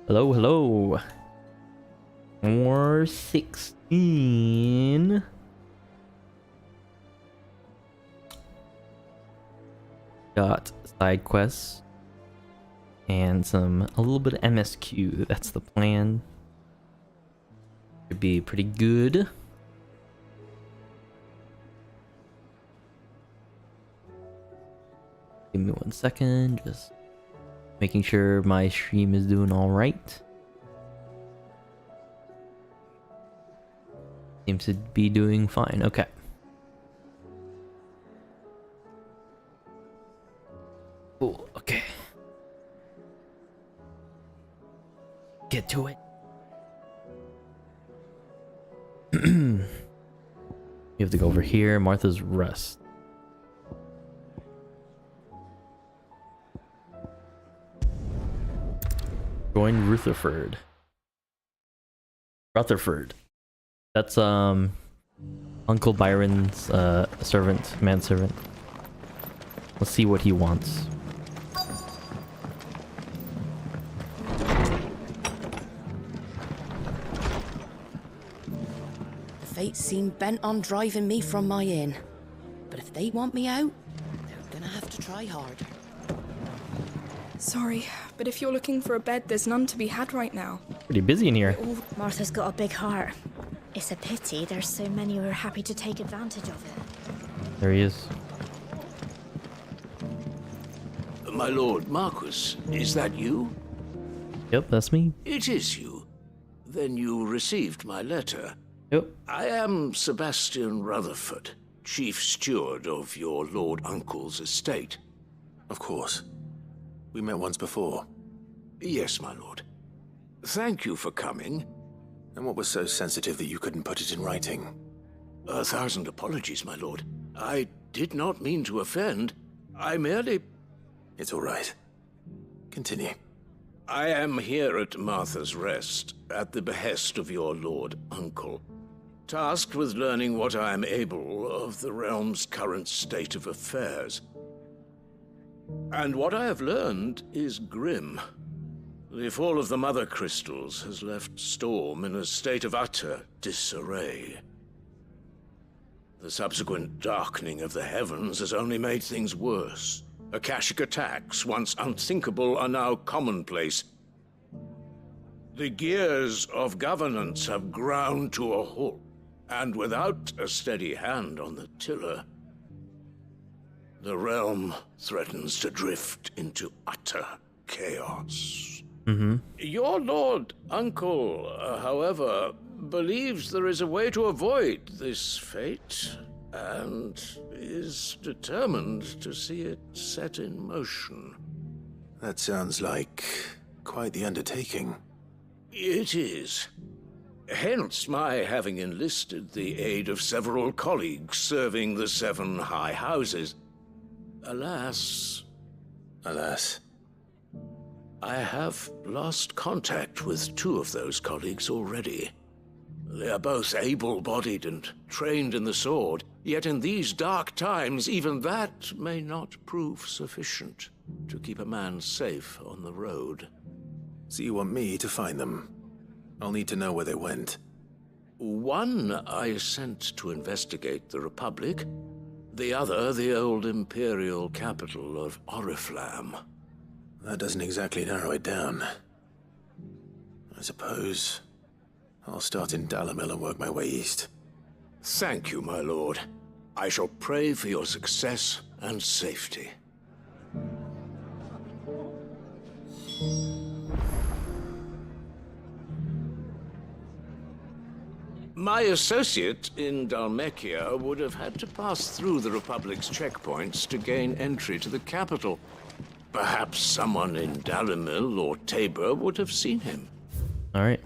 Hello, hello. More 16. Got side quests and a little bit of MSQ. That's the plan. Should be pretty good. Give me 1 second, just making sure my stream is doing all right. Seems to be doing fine. Okay. Cool. Okay. Get to it. You have to go over here. Martha's Rest. Join Rutherford. Rutherford. That's Uncle Byron's servant, manservant. Let's see what he wants. The fates seem bent on driving me from my inn. But if they want me out, they're gonna have to try harder. Sorry, but if you're looking for a bed, there's none to be had right now. Pretty busy in here. Martha's got a big heart. It's a pity there's so many who are happy to take advantage of it. There he is. My lord Marquis, is that you? Yep, that's me. It is you. Then you received my letter. Yep. I am Sebastian Rutherford, chief steward of your lord uncle's estate. Of course. We met once before. Yes, my lord. Thank you for coming. And what was so sensitive that you couldn't put it in writing? 1,000 apologies, my lord. I did not mean to offend. I merely... It's all right. Continue. I am here at Martha's Rest, at the behest of your lord uncle, tasked with learning what I am able of the realm's current state of affairs. And what I have learned is grim. The fall of the Mother Crystals has left Storm in a state of utter disarray. The subsequent darkening of the heavens has only made things worse. Akashic attacks, once unthinkable, are now commonplace. The gears of governance have ground to a halt, and without a steady hand on the tiller, the realm threatens to drift into utter chaos. Your lord uncle, however, believes there is a way to avoid this fate, and is determined to see it set in motion. That sounds like quite the undertaking. It is. Hence my having enlisted the aid of several colleagues serving the 7 high houses. Alas, I have lost contact with 2 of those colleagues already. They are both able-bodied and trained in the sword, yet in these dark times, even that may not prove sufficient to keep a man safe on the road. So you want me to find them? I'll need to know where they went. One I sent to investigate the Republic, the other the old Imperial capital of Oriflamme. That doesn't exactly narrow it down. I suppose I'll start in Dalamil and work my way east. Thank you, my lord. I shall pray for your success and safety. My associate in Dhalmekia would have had to pass through the Republic's checkpoints to gain entry to the capital. Perhaps someone in Dalamil or Tabor would have seen him. All right.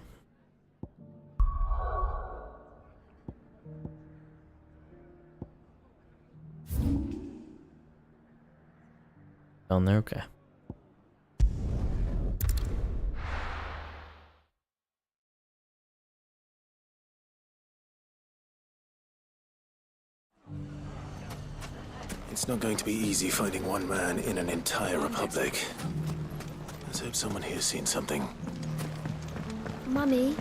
Down there, okay. It's not going to be easy finding one man in an entire republic. Let's hope someone here's seen something. Mummy,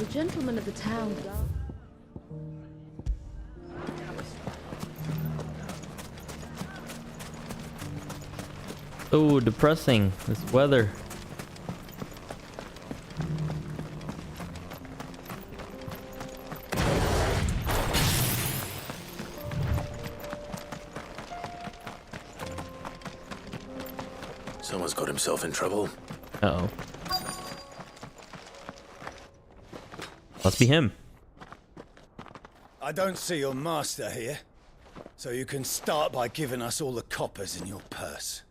The gentleman of the town. Oh, depressing. This weather. Someone's got himself in trouble. Uh-oh. Must be him. I don't see your master here, so you can start by giving us all the coppers in your purse.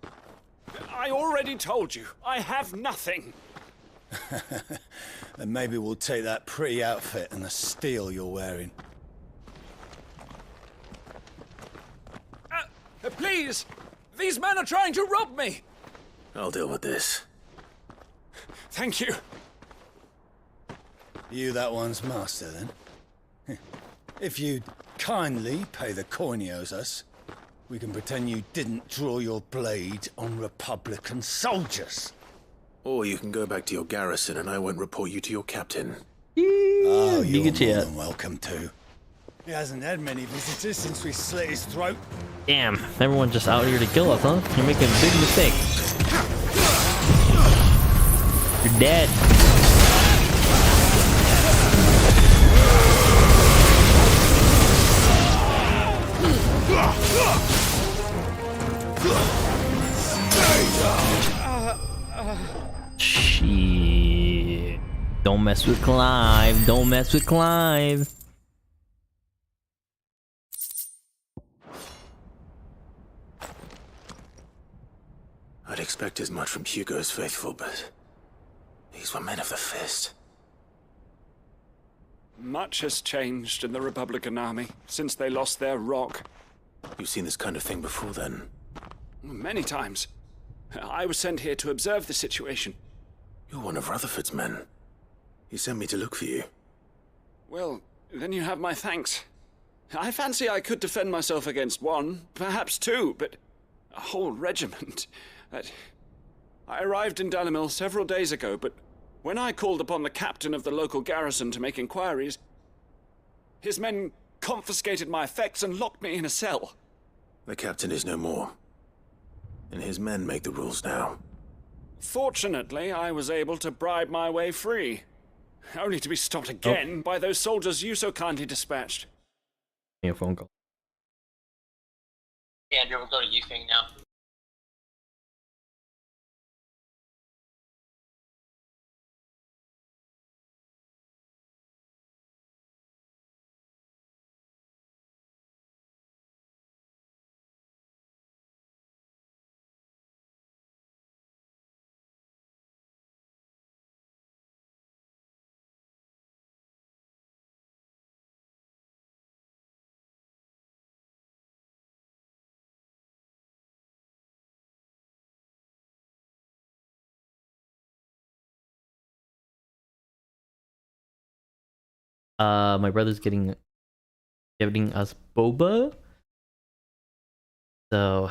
I already told you, I have nothing. Then maybe we'll take that pretty outfit and the steel you're wearing. Please! These men are trying to rob me! I'll deal with this. Thank you. You that one's master, then? If you'd kindly pay the coin he owes us, we can pretend you didn't draw your blade on Republican soldiers. Or you can go back to your garrison and I won't report you to your captain. Oh, you you're get more ya. than welcome to. He hasn't had many visitors since we slit his throat. Damn, everyone just out here to kill us, huh? You're making a big mistake. You're dead. Shit. Don't mess with Clive. Don't mess with Clive. I'd expect as much from Hugo's faithful, but these were men of the fist. Much has changed in the Republican Army since they lost their rock. You've seen this kind of thing before, then? Many times. I was sent here to observe the situation. You're one of Rutherford's men. He sent me to look for you. Well, then you have my thanks. I fancy I could defend myself against one, perhaps two, but a whole regiment. I arrived in Dalimil several days ago, but when I called upon the captain of the local garrison to make inquiries, his men confiscated my effects and locked me in a cell. The captain is no more, and his men make the rules now. Fortunately, I was able to bribe my way free, only to be stopped again by those soldiers you so kindly dispatched. Give me a phone call. Yeah, Andrew, we'll go to you thing now. My brother's giving us boba. So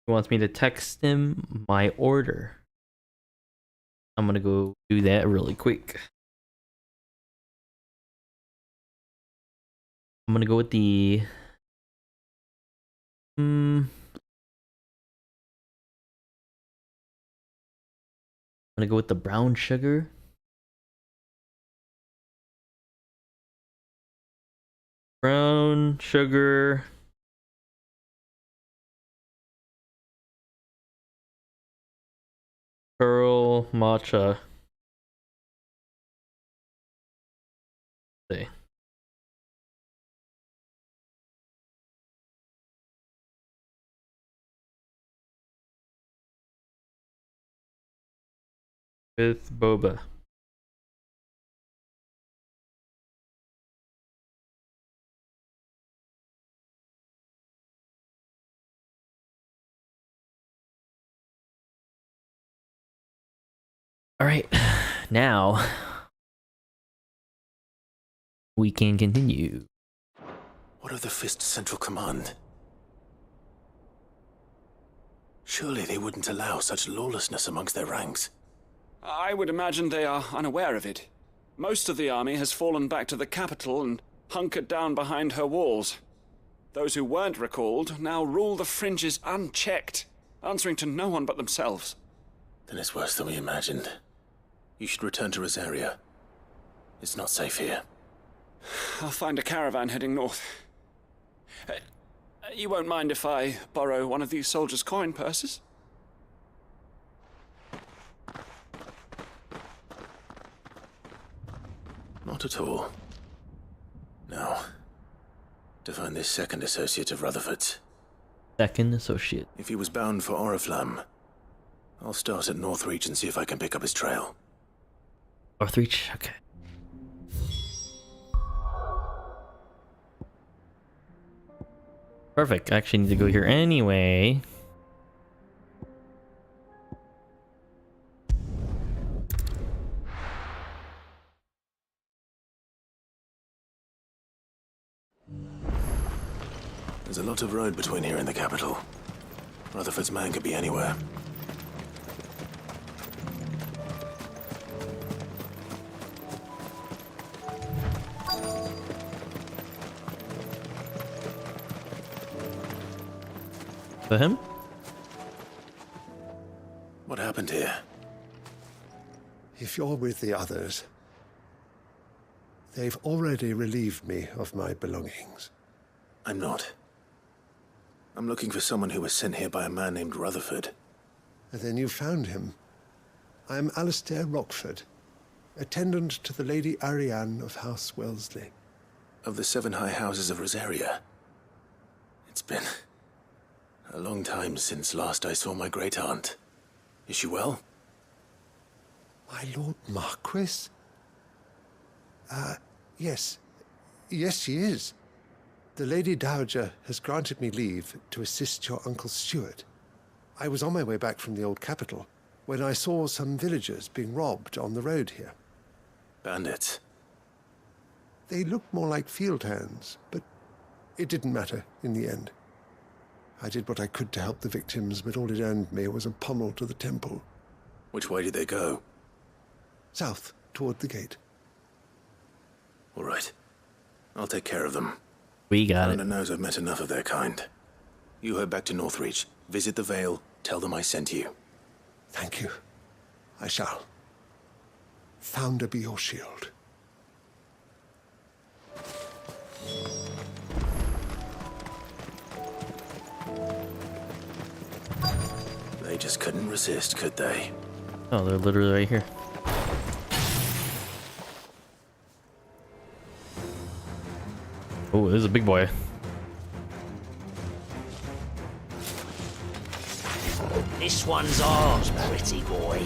he wants me to text him my order. I'm gonna go do that really quick. I'm gonna go with the I'm gonna go with the brown sugar. Brown sugar. Pearl matcha. See. With boba. All right, now we can continue. What of the Fist Central Command? Surely they wouldn't allow such lawlessness amongst their ranks. I would imagine they are unaware of it. Most of the army has fallen back to the capital and hunkered down behind her walls. Those who weren't recalled now rule the fringes unchecked, answering to no one but themselves. Then it's worse than we imagined. You should return to Rosaria. It's not safe here. I'll find a caravan heading north. You won't mind if I borrow one of these soldiers' coin purses? Not at all. Now, to find this second associate of Rutherford's. Second associate. If he was bound for Oriflamme, I'll start at Northreach and see if I can pick up his trail. Northreach, okay. Perfect. I actually need to go here anyway. There's a lot of road between here and the capital. Rutherford's man could be anywhere. For him? What happened here? If you're with the others, they've already relieved me of my belongings. I'm not. I'm looking for someone who was sent here by a man named Rutherford. And then you found him. I am Alistair Rockford, attendant to the Lady Ariane of House Wellesley. Of the 7 high houses of Rosaria. It's been a long time since last I saw my great-aunt. Is she well? My Lord Marquis? Yes. Yes, she is. The Lady Dowager has granted me leave to assist your Uncle Stuart. I was on my way back from the old capital when I saw some villagers being robbed on the road here. Bandits? They looked more like field hands, but it didn't matter in the end. I did what I could to help the victims, but all it earned me was a pommel to the temple. Which way did they go? South, toward the gate. All right. I'll take care of them. We got it. Anna knows I've met enough of their kind. You head back to Northreach, visit the Vale, tell them I sent you. Thank you. I shall. Founder be your shield. They just couldn't resist, could they? Oh, they're literally right here. Oh, this is a big boy. This one's ours, pretty boy.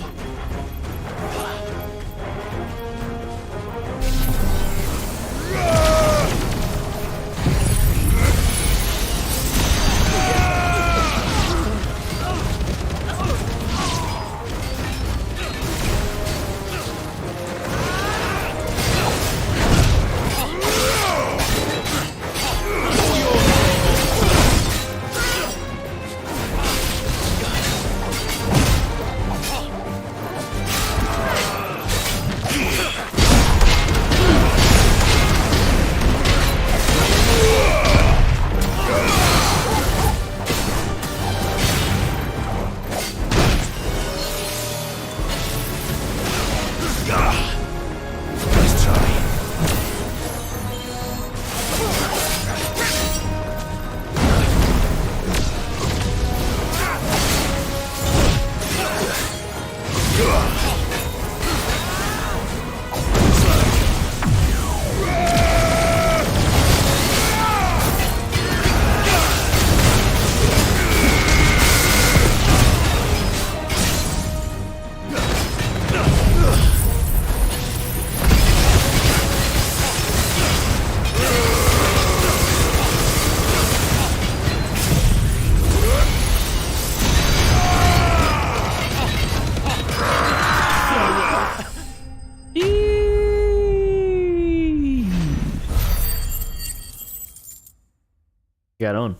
Got on.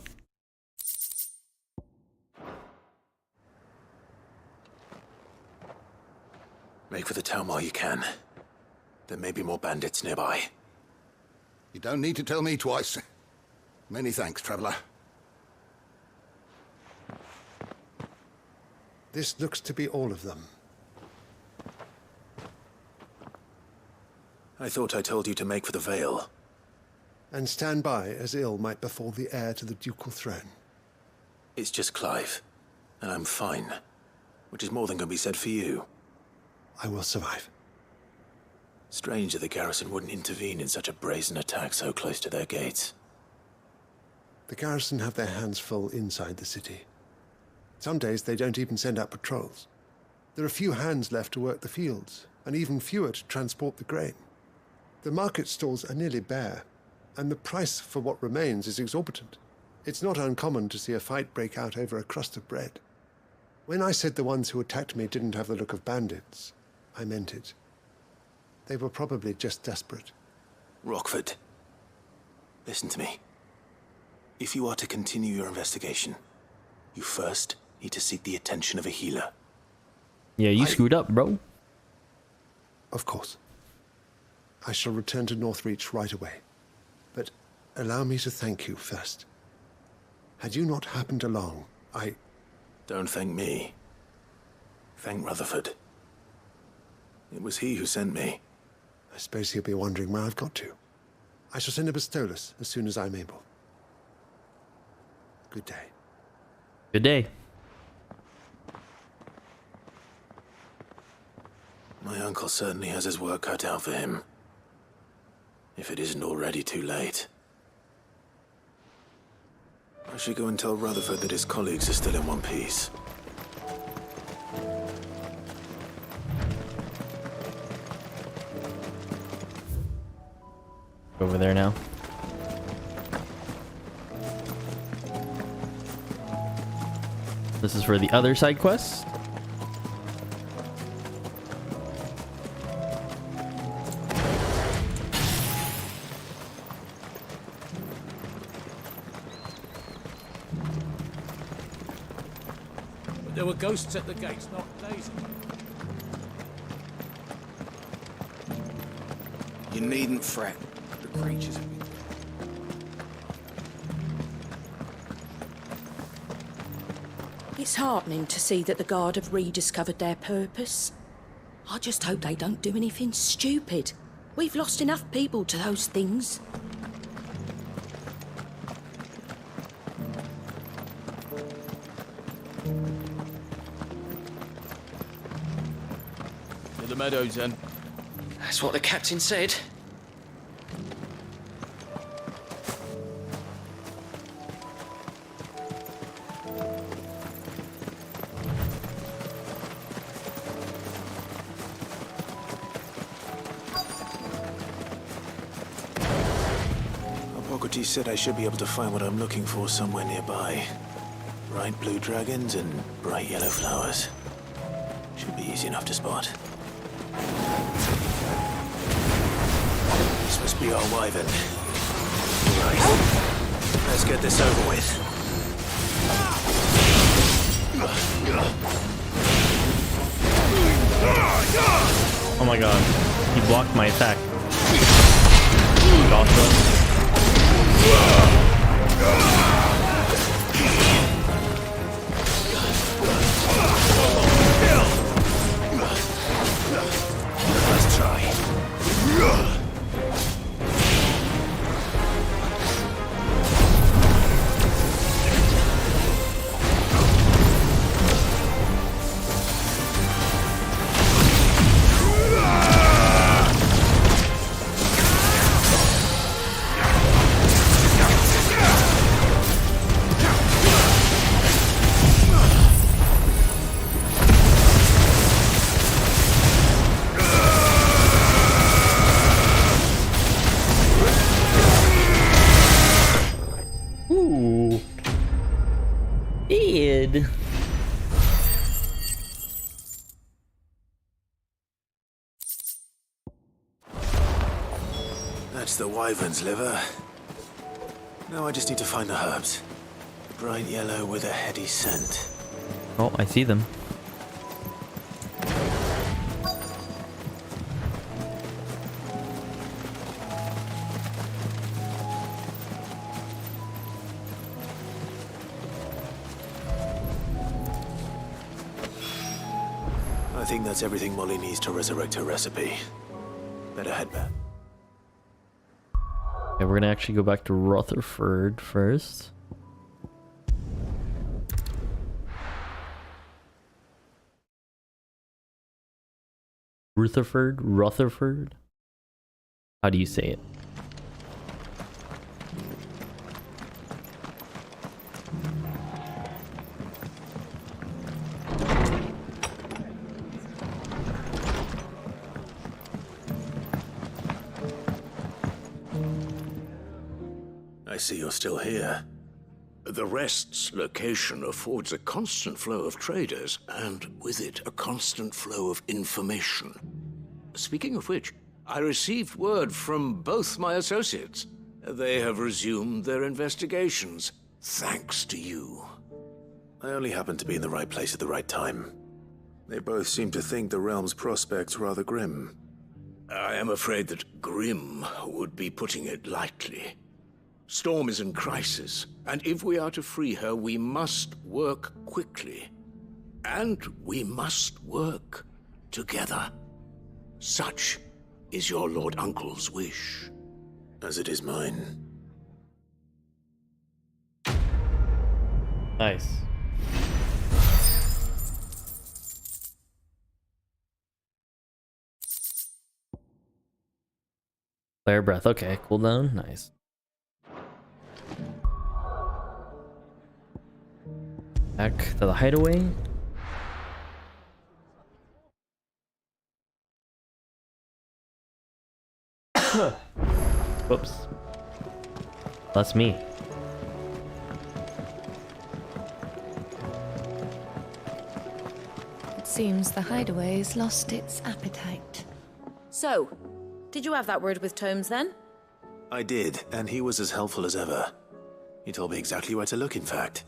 Make for the town while you can. There may be more bandits nearby. You don't need to tell me twice. Many thanks, traveler. This looks to be all of them. I thought I told you to make for the Vale. And stand by as ill might befall the heir to the ducal throne. It's just Clive, and I'm fine. Which is more than can be said for you. I will survive. Strange that the garrison wouldn't intervene in such a brazen attack so close to their gates. The garrison have their hands full inside the city. Some days they don't even send out patrols. There are few hands left to work the fields, and even fewer to transport the grain. The market stalls are nearly bare, and the price for what remains is exorbitant. It's not uncommon to see a fight break out over a crust of bread. When I said the ones who attacked me didn't have the look of bandits, I meant it. They were probably just desperate. Rockford, listen to me. If you are to continue your investigation, you first need to seek the attention of a healer. Yeah, you screwed up, bro. Of course. I shall return to Northreach right away. But allow me to thank you first. Had you not happened along, Don't thank me. Thank Rutherford. It was he who sent me. I suppose he'll be wondering where I've got to. I shall send a Bistolus as soon as I'm able. Good day. Good day. My uncle certainly has his work cut out for him. If it isn't already too late. I should go and tell Rutherford that his colleagues are still in one piece. Over there now. This is for the other side quest. There were ghosts at the gates, not days. You needn't fret. The creatures have been... It's heartening to see that the Guard have rediscovered their purpose. I just hope they don't do anything stupid. We've lost enough people to those things. To the meadows, then. That's what the captain said. Hippocrates said I should be able to find what I'm looking for somewhere nearby. Bright blue dragons and bright yellow flowers. Should be easy enough to spot. This must be our wyvern. Right. Let's get this over with. Oh my god. He blocked my attack. Awesome. Let's try. Ooh. Id. That's the wyvern's liver. Now I just need to find the herbs. Bright yellow with a heady scent. Oh, I see them. I think that's everything Molly needs to resurrect her recipe. Better head back. Okay, we're gonna actually go back to Rutherford first. Rutherford? How do you say it? I see you're still here. The Rest's location affords a constant flow of traders, and with it, a constant flow of information. Speaking of which, I received word from both my associates. They have resumed their investigations, thanks to you. I only happened to be in the right place at the right time. They both seem to think the realm's prospects rather grim. I am afraid that grim would be putting it lightly. Storm is in crisis, and if we are to free her, we must work quickly. And we must work together. Such is your Lord Uncle's wish. As it is mine. Nice. Flare breath. Okay, cooldown. Nice. Back to the hideaway. Whoops. That's me. It seems the hideaway's lost its appetite. So, did you have that word with Tomes then? I did, and he was as helpful as ever. He told me exactly where to look, in fact.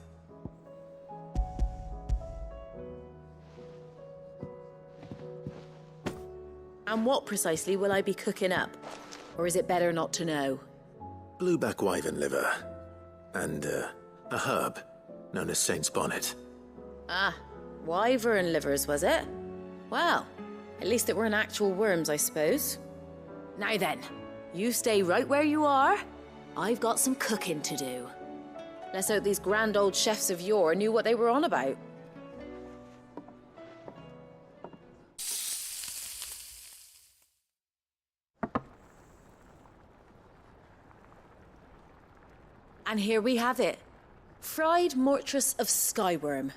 And what precisely will I be cooking up? Or is it better not to know? Blueback wyvern liver. And, a herb known as Saint's Bonnet. Ah, wyvern livers, was it? Well, at least it weren't actual worms, I suppose. Now then, you stay right where you are. I've got some cooking to do. Let's hope these grand old chefs of yore knew what they were on about. And here we have it. Fried mortress of skyworm.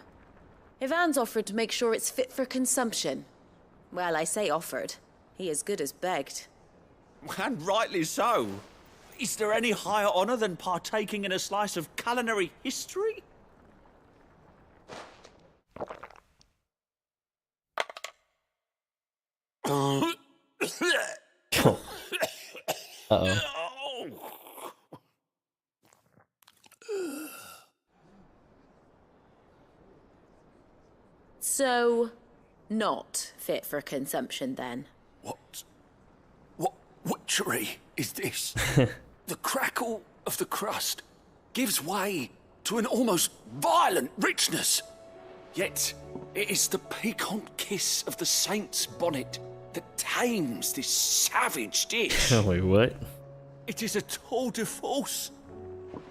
Ivan's offered to make sure it's fit for consumption. Well, I say offered. He as good as begged. And rightly so. Is there any higher honor than partaking in a slice of culinary history? Uh-oh. So, not fit for consumption then? What witchery is this? The crackle of the crust gives way to an almost violent richness. Yet, it is the piquant kiss of the saint's bonnet that tames this savage dish. Wait, what? It is a tour de force.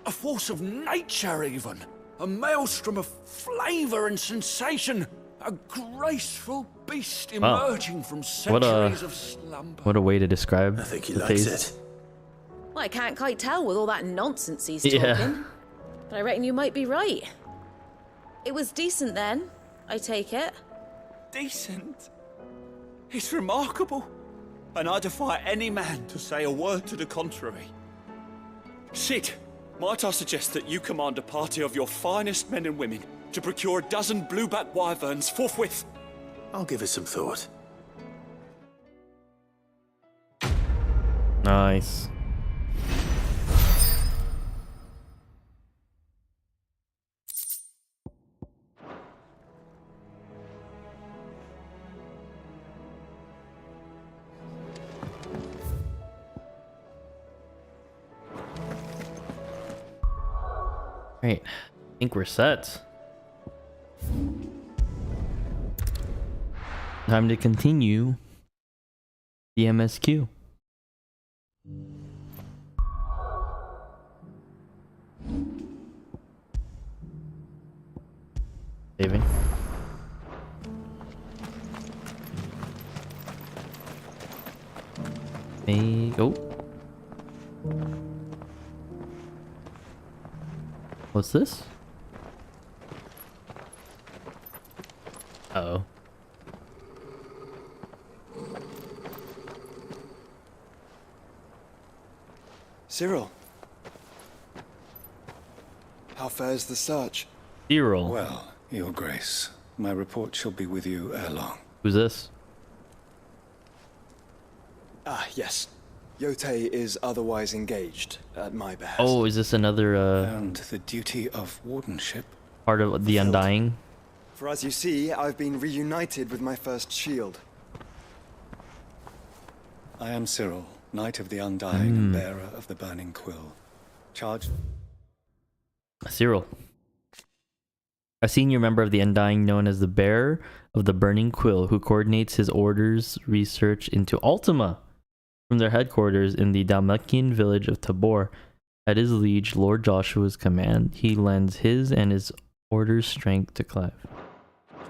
A force of nature, even. A maelstrom of flavour and sensation. A graceful beast emerging from centuries of slumber. What a way to describe I think he the likes taste. it. Well, I can't quite tell with all that nonsense he's Yeah. talking. But I reckon you might be right. It was decent then, I take it. Decent? It's remarkable. And I defy any man to say a word to the contrary. Sid, might I suggest that you command a party of your finest men and women to procure a dozen blueback wyverns forthwith? I'll give it some thought. Nice. Great. I think we're set. Time to continue the MSQ. Saving. Oh. What's this? Uh-oh. Cyril. How fares the search? Cyril. Well, Your Grace, my report shall be with you ere long. Who's this? Ah, yes. Yote is otherwise engaged at my behest. Oh, is this another And the duty of wardenship? part of the Undying? For as you see, I've been reunited with my first shield. I am Cyril, Knight of the Undying and bearer of the Burning Quill. Charged... Cyril. A senior member of the Undying known as the Bearer of the Burning Quill, who coordinates his order's research into Ultima from their headquarters in the Dalmacian village of Tabor. At his liege, Lord Joshua's command, he lends his and his order's strength to Clive.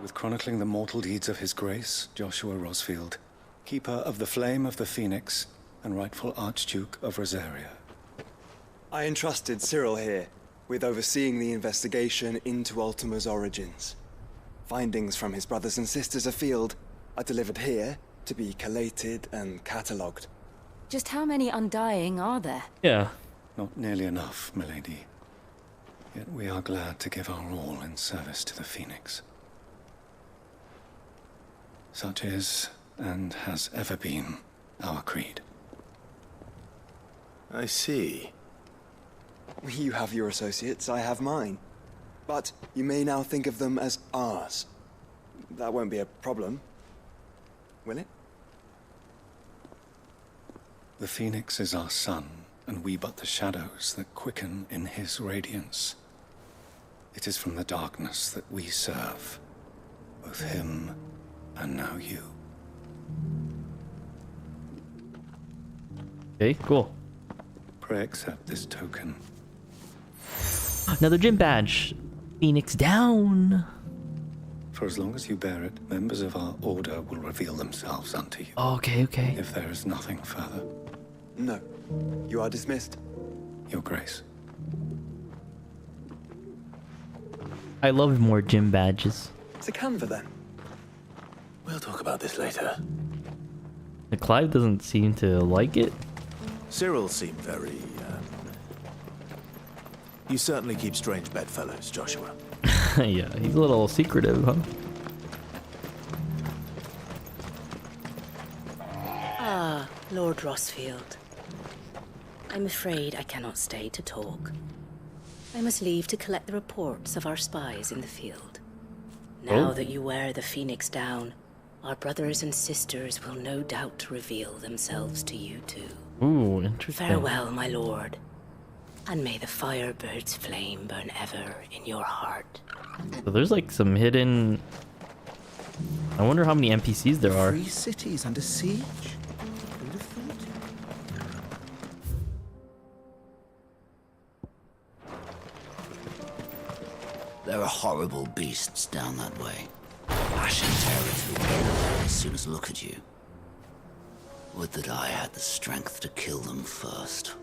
With chronicling the mortal deeds of his grace, Joshua Rosfield, keeper of the flame of the Phoenix and rightful Archduke of Rosaria. I entrusted Cyril here with overseeing the investigation into Ultima's origins. Findings from his brothers and sisters afield are delivered here to be collated and catalogued. Just how many Undying are there? Yeah. Not nearly enough, milady. Yet we are glad to give our all in service to the Phoenix. Such is, and has ever been, our creed. I see. You have your associates, I have mine. But you may now think of them as ours. That won't be a problem, will it? The Phoenix is our sun, and we but the shadows that quicken in his radiance. It is from the darkness that we serve, both him and now you. Okay, cool. Pray accept this token. Another gym badge. Phoenix down. For as long as you bear it, members of our order will reveal themselves unto you. Okay, okay. If there is nothing further. No. You are dismissed. Your Grace. I love more gym badges. It's a Canva then. We'll talk about this later. Clive doesn't seem to like it. Cyril seemed very, You certainly keep strange bedfellows, Joshua. Yeah, he's a little secretive, huh? Ah, Lord Rosfield. I'm afraid I cannot stay to talk. I must leave to collect the reports of our spies in the field. Now that you wear the Phoenix down, our brothers and sisters will no doubt reveal themselves to you too. Ooh, interesting. Farewell, my lord. And may the Firebird's flame burn ever in your heart. So there's like some hidden... I wonder how many NPCs there are. 3 cities under siege? Who'd have thought it? There are horrible beasts down that way. Lashing terror through everywhere as soon as look at you. Would that I had the strength to kill them first.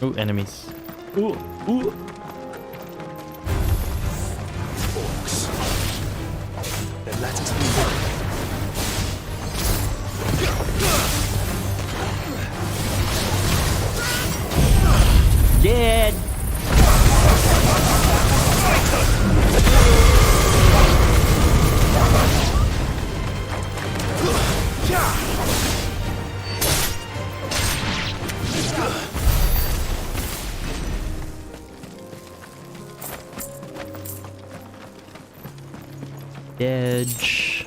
Ooh, enemies. Ooh, ooh. Orcs. Then let us move on. Dead. Edge.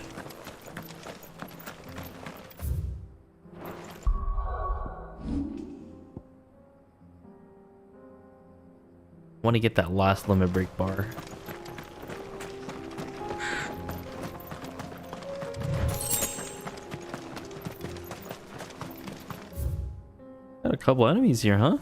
want to get that last limit break bar. Got a couple enemies here, huh?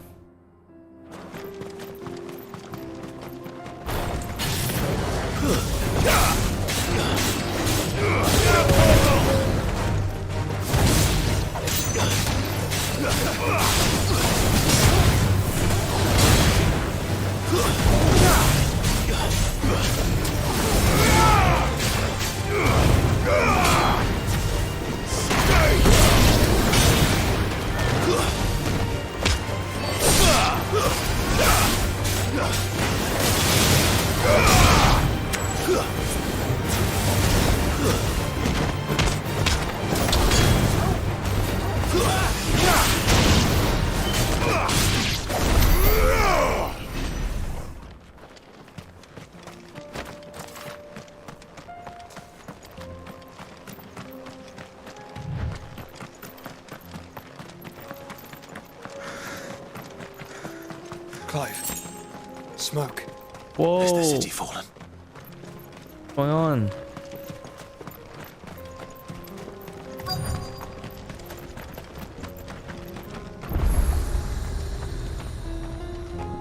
Clive. Smoke. Whoa. Has the city fallen? What's going on?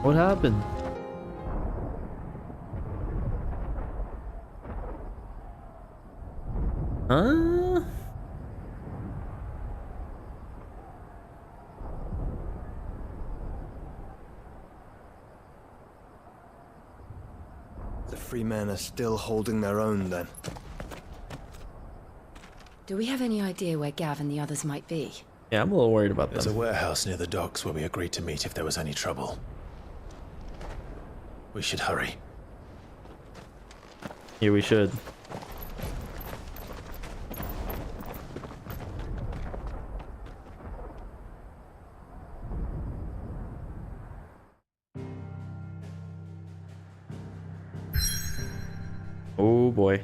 What happened? Huh? The free men are still holding their own, then. Do we have any idea where Gav and the others might be? Yeah, I'm a little worried about There's a them. warehouse near the docks where we agreed to meet if there was any trouble. We should hurry. Yeah, we should. Oh boy.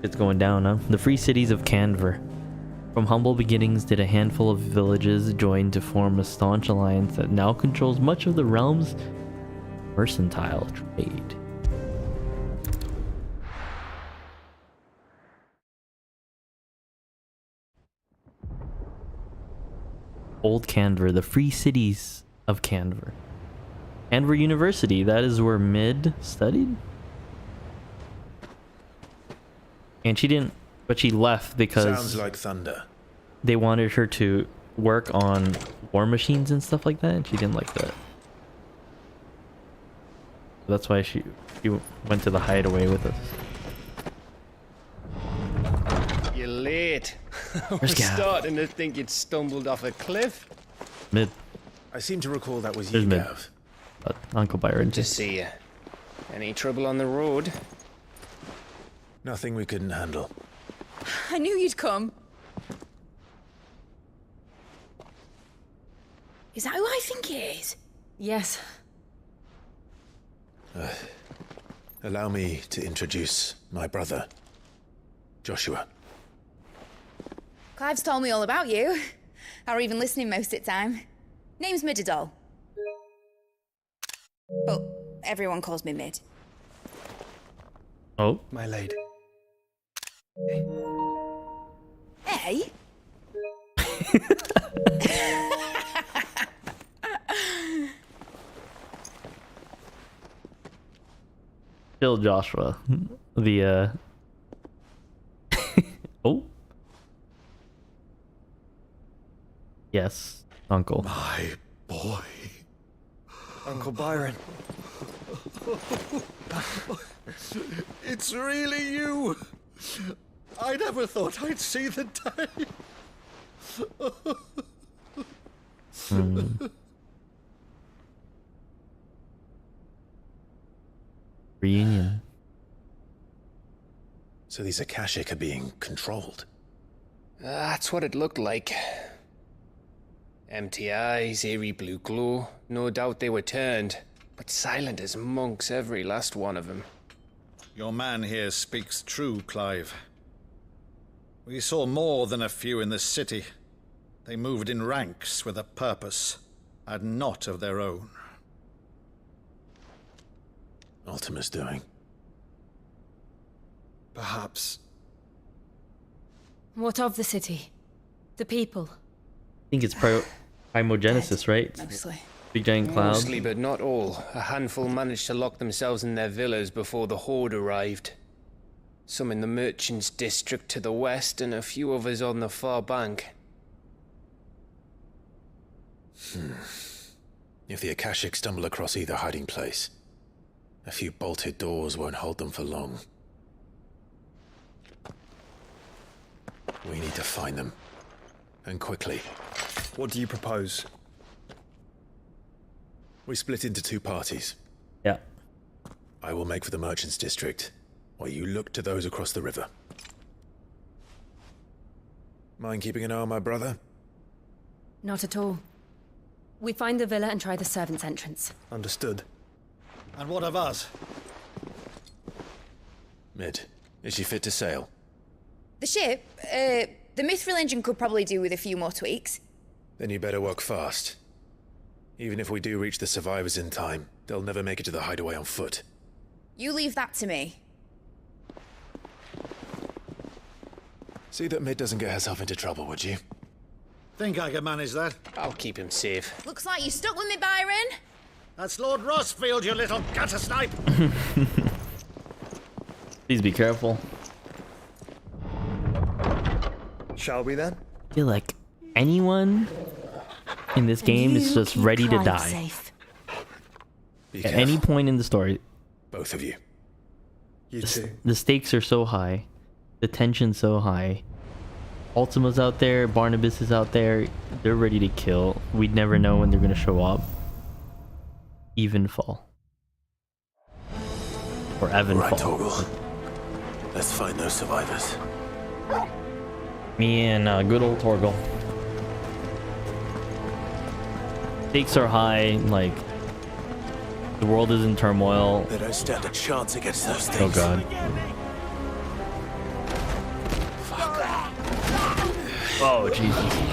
It's going down, huh? The free cities of Canver. From humble beginnings did a handful of villages join to form a staunch alliance that now controls much of the realm's mercantile trade. Old Canver, the free cities of Canver. Canver University, that is where Mid studied? And she didn't, but she left because Sounds like thunder. they wanted her to work on war machines and stuff like that, and she didn't like that. That's why she went to the hideaway with us. You're late. We're Where's Gav? starting to think you'd stumbled off a cliff. Mid. I seem to recall that was There's you, Mid. Gav. Uncle Byron. To see you. Any trouble on the road? Nothing we couldn't handle. I knew you'd come. Is that who I think it is? Yes. Allow me to introduce my brother, Joshua. Clive's told me all about you. Or even listening most of the time. Name's Midadol. But everyone calls me Mid. Oh. My lady. Hey? Kill Joshua. The oh. Yes, Uncle. My boy. Uncle Byron. It's really you. I never thought I'd see the day. Reunion. So these Akashic are being controlled. That's what it looked like. Empty eyes, eerie blue glow. No doubt they were turned, but silent as monks, every last one of them. Your man here speaks true, Clive. We saw more than a few in the city. They moved in ranks with a purpose, and not of their own. Ultima's doing. Perhaps. What of the city? The people? I think it's primogenesis, right? Mostly. Big giant cloud. Mostly, but not all. A handful managed to lock themselves in their villas before the horde arrived. Some in the merchants' district to the west, and a few others on the far bank. If the Akashic stumble across either hiding place, a few bolted doors won't hold them for long. We need to find them. And quickly. What do you propose? We split into two parties. Yeah. I will make for the merchants' district, while you look to those across the river. Mind keeping an eye on my brother? Not at all. We find the villa and try the servants' entrance. Understood. And what of us? Mid, is she fit to sail? The ship, the Mithril engine could probably do with a few more tweaks. Then you better work fast. Even if we do reach the survivors in time, they'll never make it to the hideaway on foot. You leave that to me. See that Mid doesn't get herself into trouble, would you? Think I can manage that? I'll keep him safe. Looks like you stuck with me, Byron. That's Lord Rossfield, you little gutter snipe! Please be careful. Shall we then? I feel like anyone in this game is just ready to die. Safe. At any point in the story. Both of you. You too. The stakes are so high. The tension's so high. Ultima's out there. Barnabas is out there. They're ready to kill. We'd never know when they're going to show up. Evenfall. Or Evanfall. Right, Torgal. Let's find those survivors. Me and good old Torgal. Stakes are high. Like, the world is in turmoil. They don't stand a chance against those things. Oh god. Oh Jesus.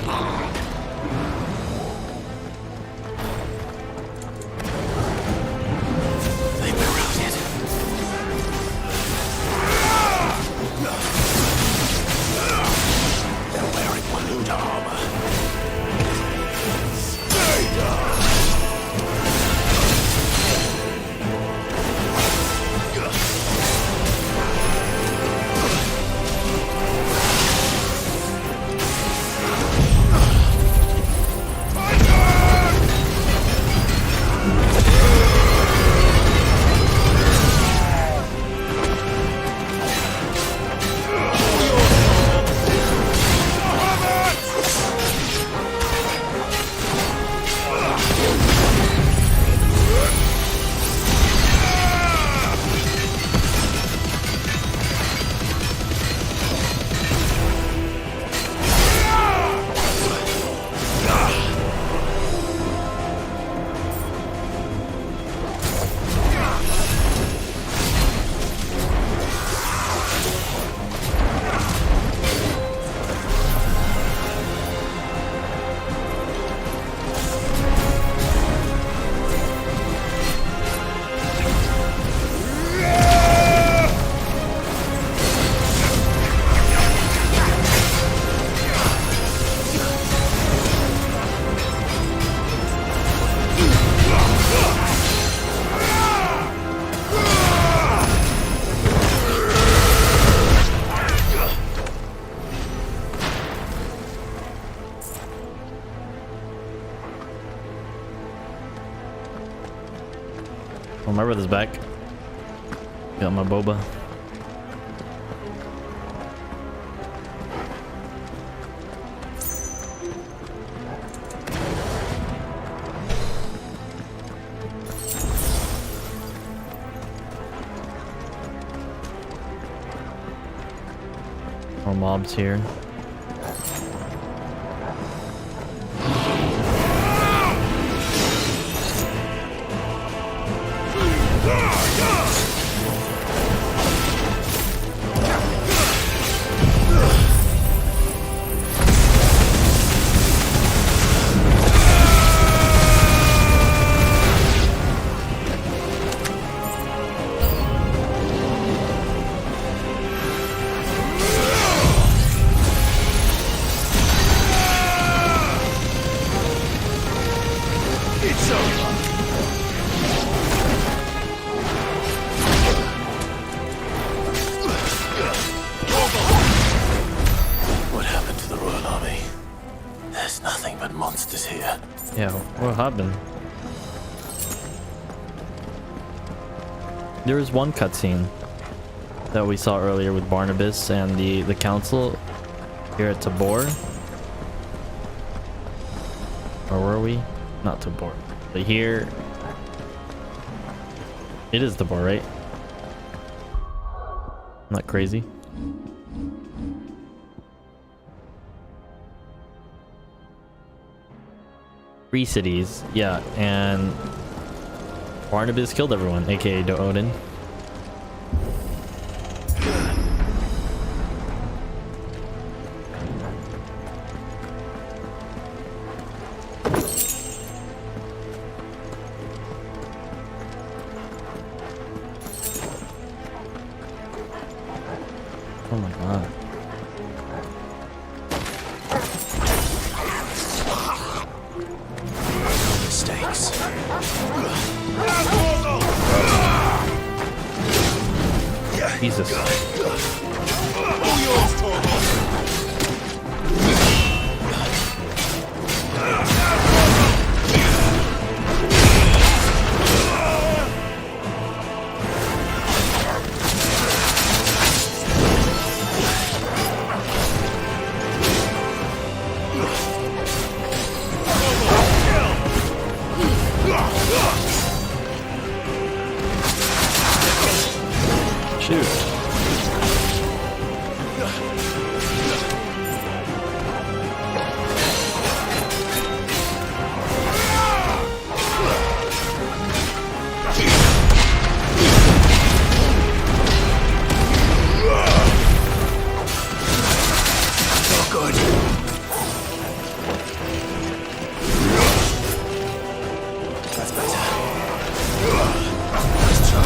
Oh, my brother's back. Got my boba. More mobs here. It's over. What happened to the Royal Army? There's nothing but monsters here. Yeah, what happened? There was one cutscene that we saw earlier with Barnabas and the council here at Tabor. Or were we? Not Tabor. But here... It is Tabor, right? I'm not crazy. Three cities, yeah, and Barnabas killed everyone, aka Odin. Oh my god. Mistakes. Jesus. All yours, Torvald. Shoot. Not good. That's better. Let's try.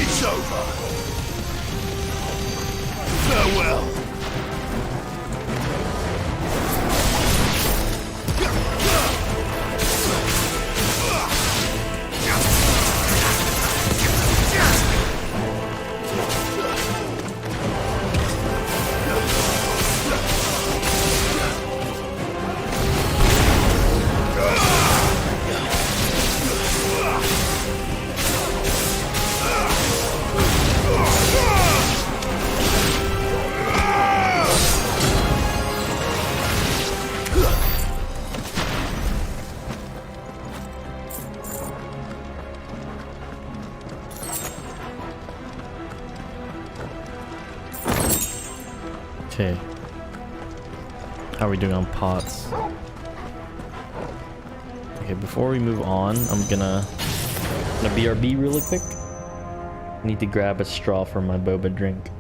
It's over. Farewell. Okay. How are we doing on pots? Okay, before we move on, I'm gonna BRB really quick. I need to grab a straw for my boba drink.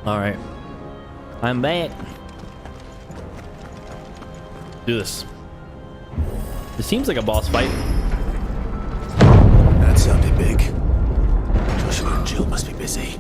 All right, I'm back. Do this. This seems like a boss fight. That sounded big. Joshua and Jill must be busy.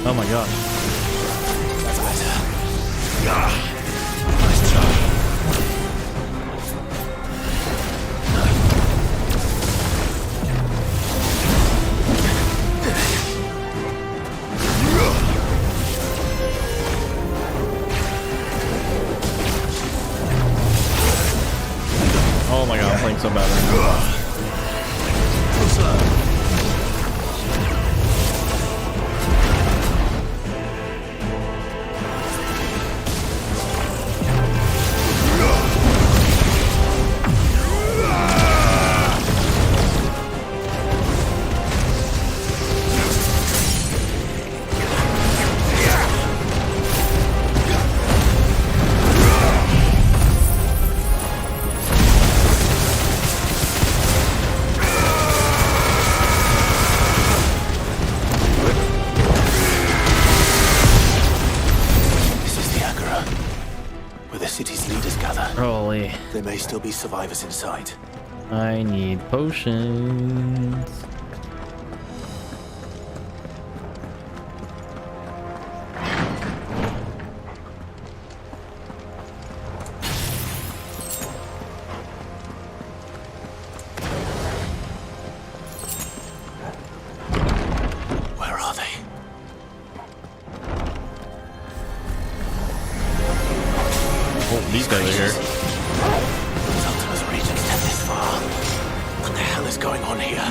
Oh my god. That's better. Nice try. Oh my god, I'm playing so bad right now. Holy. There may still be survivors inside. I need potions. Where are they? Oh, these guys are here. Ultima's reach extend this far. What the hell is going on here?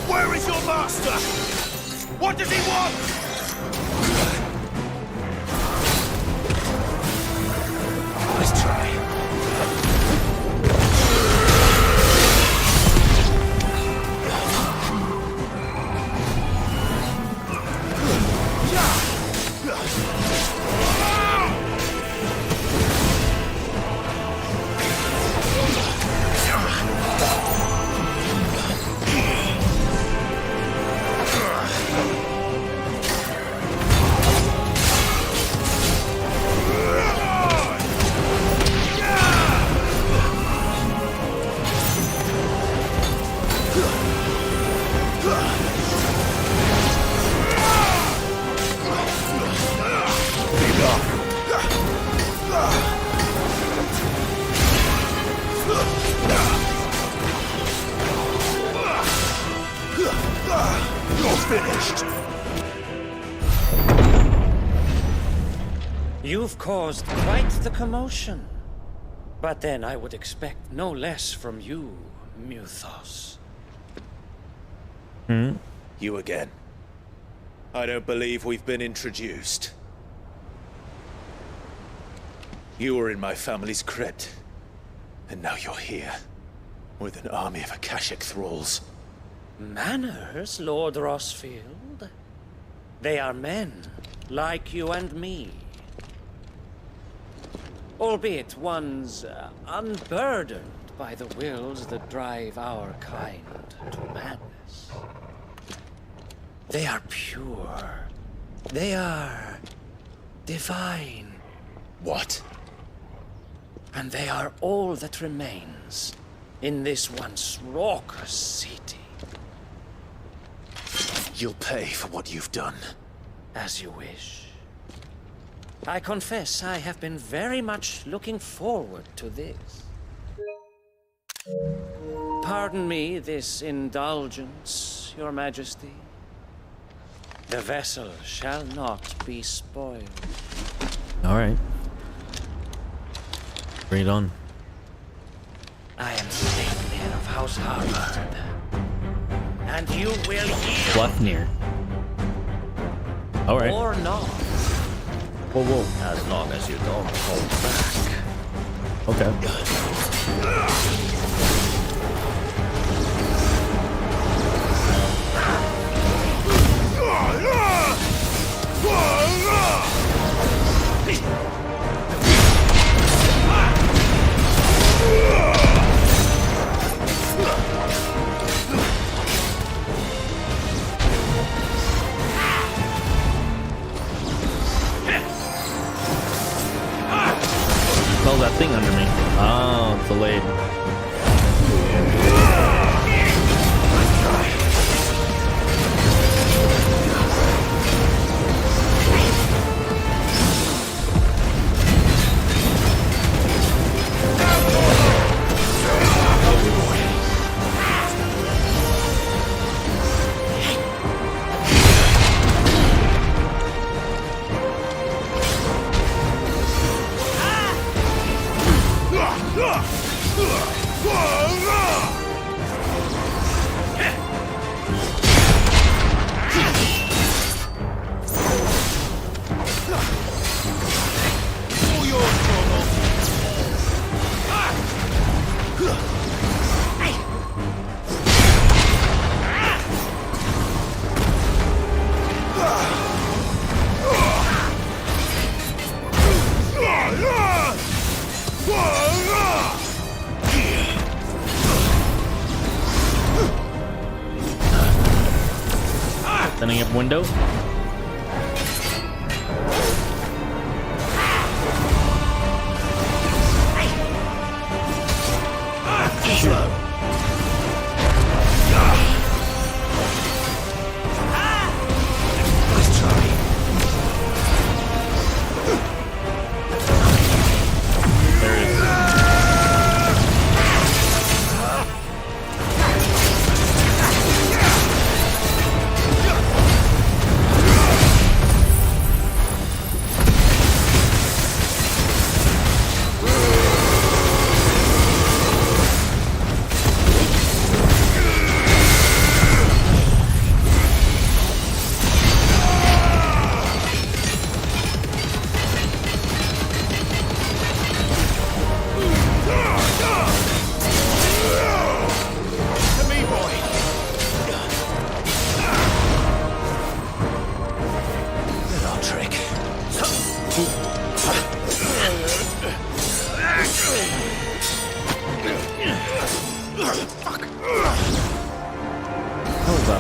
Where is your master? What does he want? Nice try. finished. You've caused quite the commotion. But then I would expect no less from you, Muthos. You again. I don't believe we've been introduced. You were in my family's crypt, and now you're here, with an army of Akashic thralls. Manners, Lord Rossfield? They are men, like you and me. Albeit one's unburdened by the wills that drive our kind to madness. They are pure. They are divine. What? And they are all that remains in this once raucous city. You'll pay for what you've done. As you wish. I confess I have been very much looking forward to this. Pardon me this indulgence, Your Majesty. The vessel shall not be spoiled. Alright. Bring it on. I am Sleipnir of House Harvard. And you will yield. Fluffnir. Alright. Or not. Whoa, whoa. As long as you don't hold back. Okay. Smell that thing under me. Oh, it's delayed. Setting up window.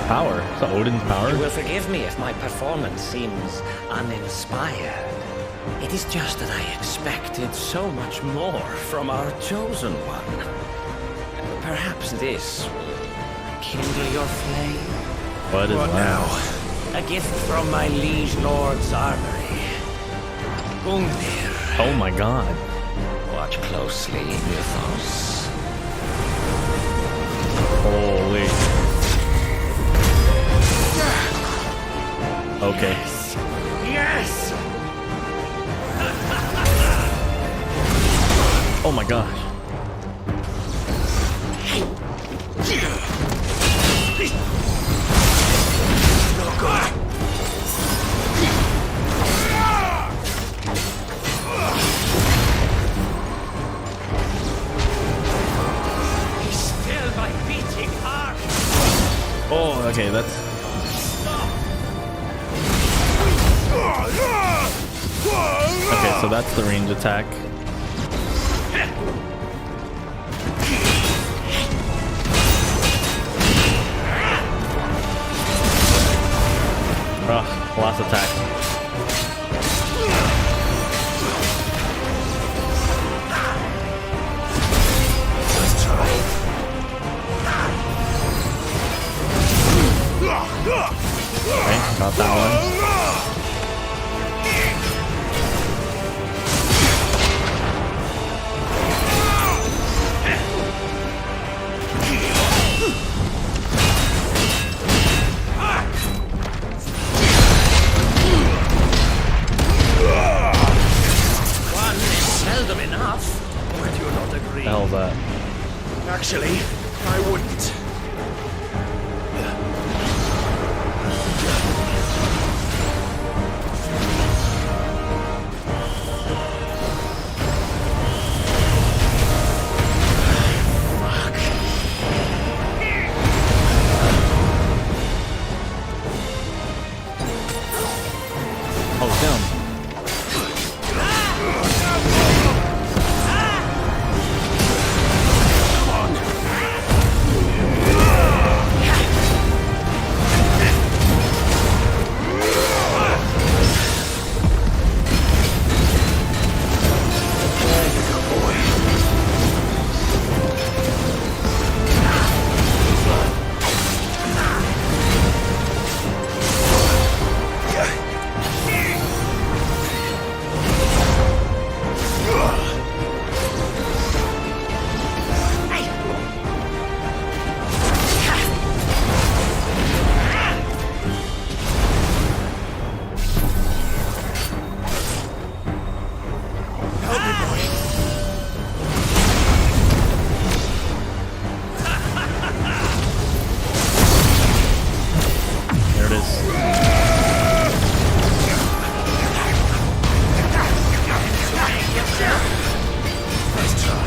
Power. Is that Odin's power? You will forgive me if my performance seems uninspired. It is just that I expected so much more from our chosen one. Perhaps this will kindle your flame. What is now? A gift from my liege lord's armory. Gungnir. Oh my god. Watch closely, Muthos. Holy. Okay. Yes! Oh my gosh. No good. He's still my beating heart. Oh, okay, that's... Okay, so that's the range attack. Ugh, last attack. Okay, got that one. One is seldom enough. Would you not agree? The hell's that? Actually, I wouldn't. Oh, damn. There it is. Nice try.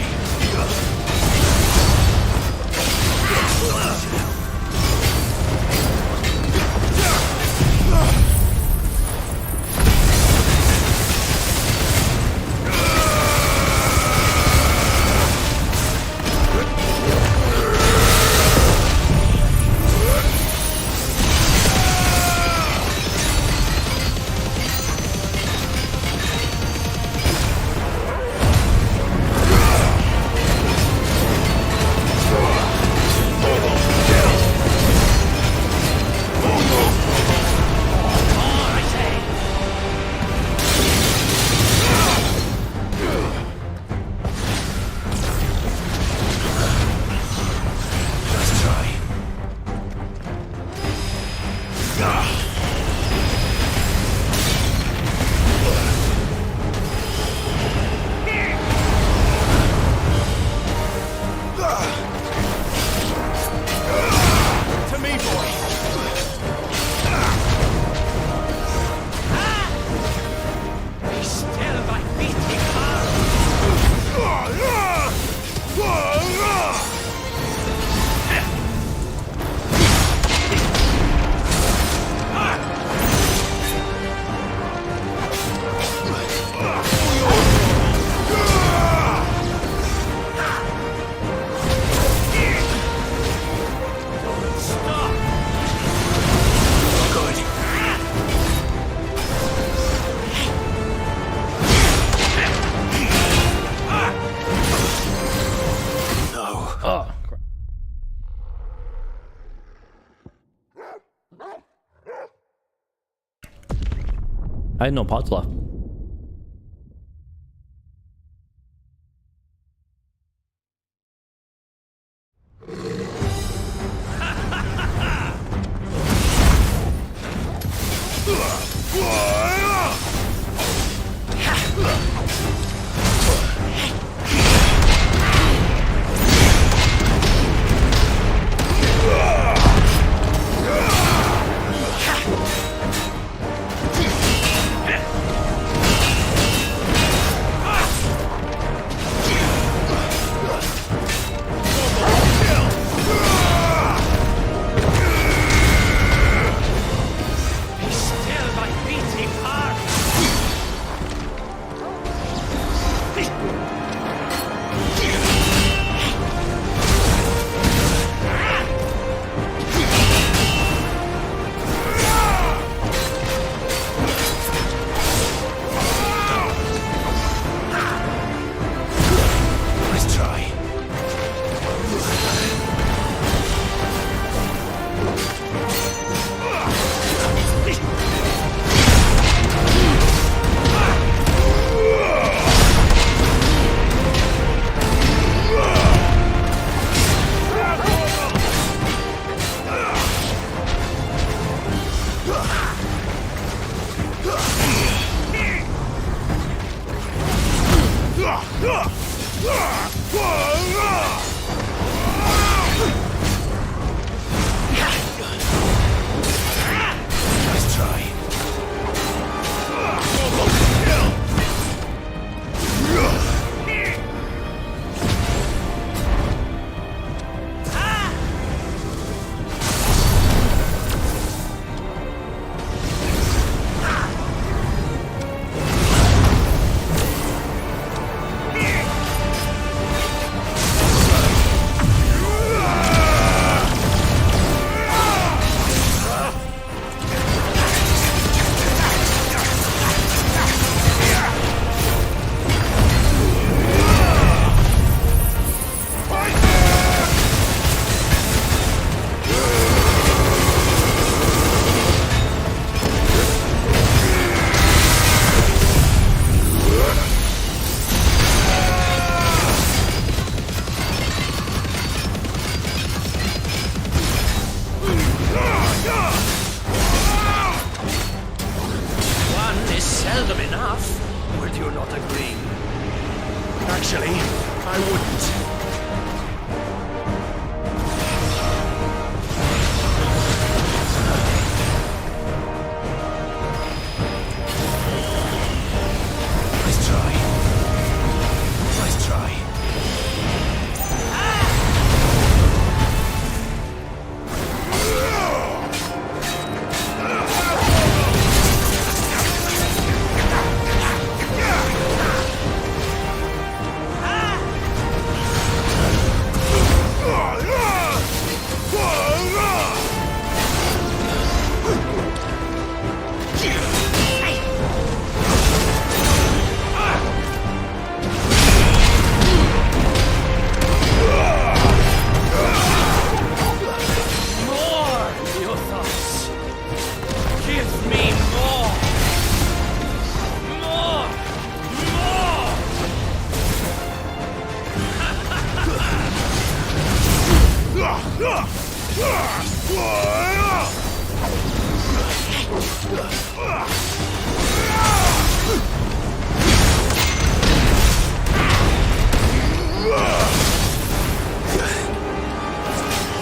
I had no pots left.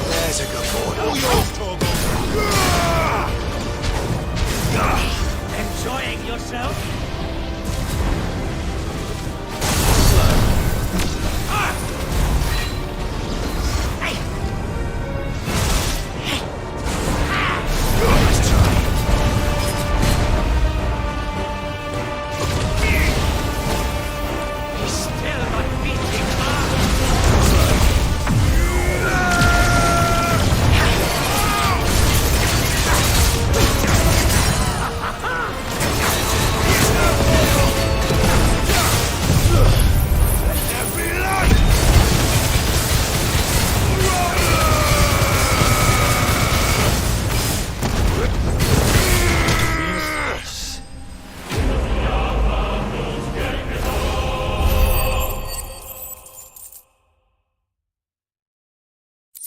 There's a good boy. All yours, Torgal. Enjoying yourself?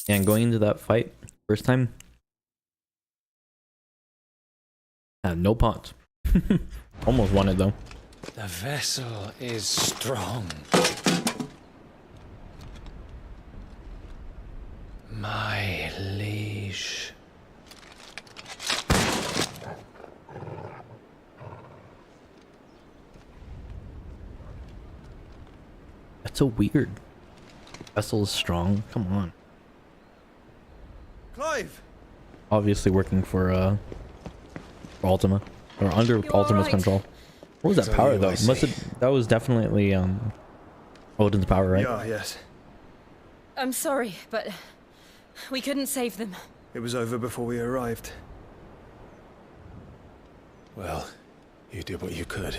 And going into that fight, first time, I had no pawns. Almost won it though. The vessel is strong. My liege. That's so weird. Vessel is strong. Come on. Clive! Obviously working for Ultima. Or under Ultima's control. What was that So power you, though? I see. Must have, that was definitely Odin's power, right? Yeah, yes. I'm sorry, but we couldn't save them. It was over before we arrived. Well, you did what you could.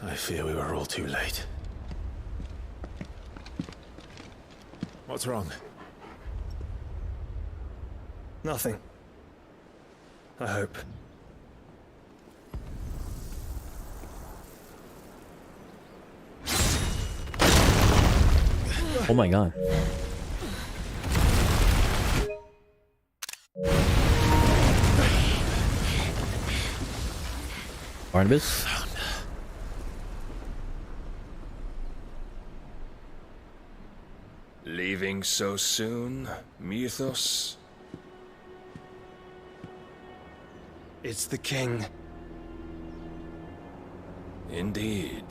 I fear we were all too late. What's wrong? Nothing. I hope. Oh my god. Barnabas? Leaving so soon, Mythos? It's the king. Indeed.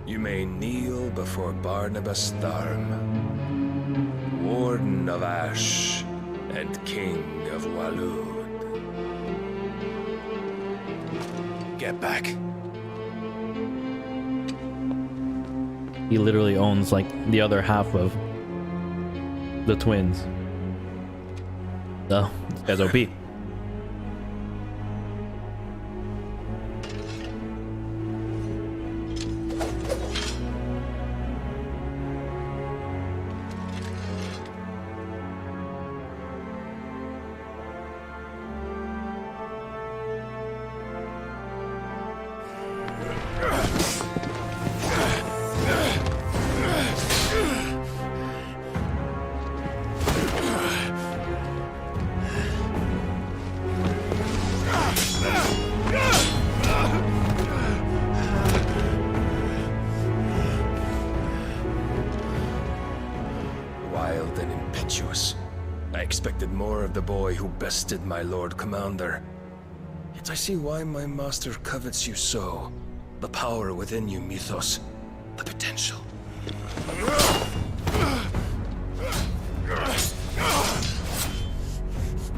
You may kneel before Barnabas Tharm, Warden of Ash and King of Walud. Get back. He literally owns like the other half of the twins. So, this guy's OP. Wild and impetuous. I expected more of the boy who bested my Lord Commander. Yet I see why my master covets you so. The power within you, Mythos. The potential.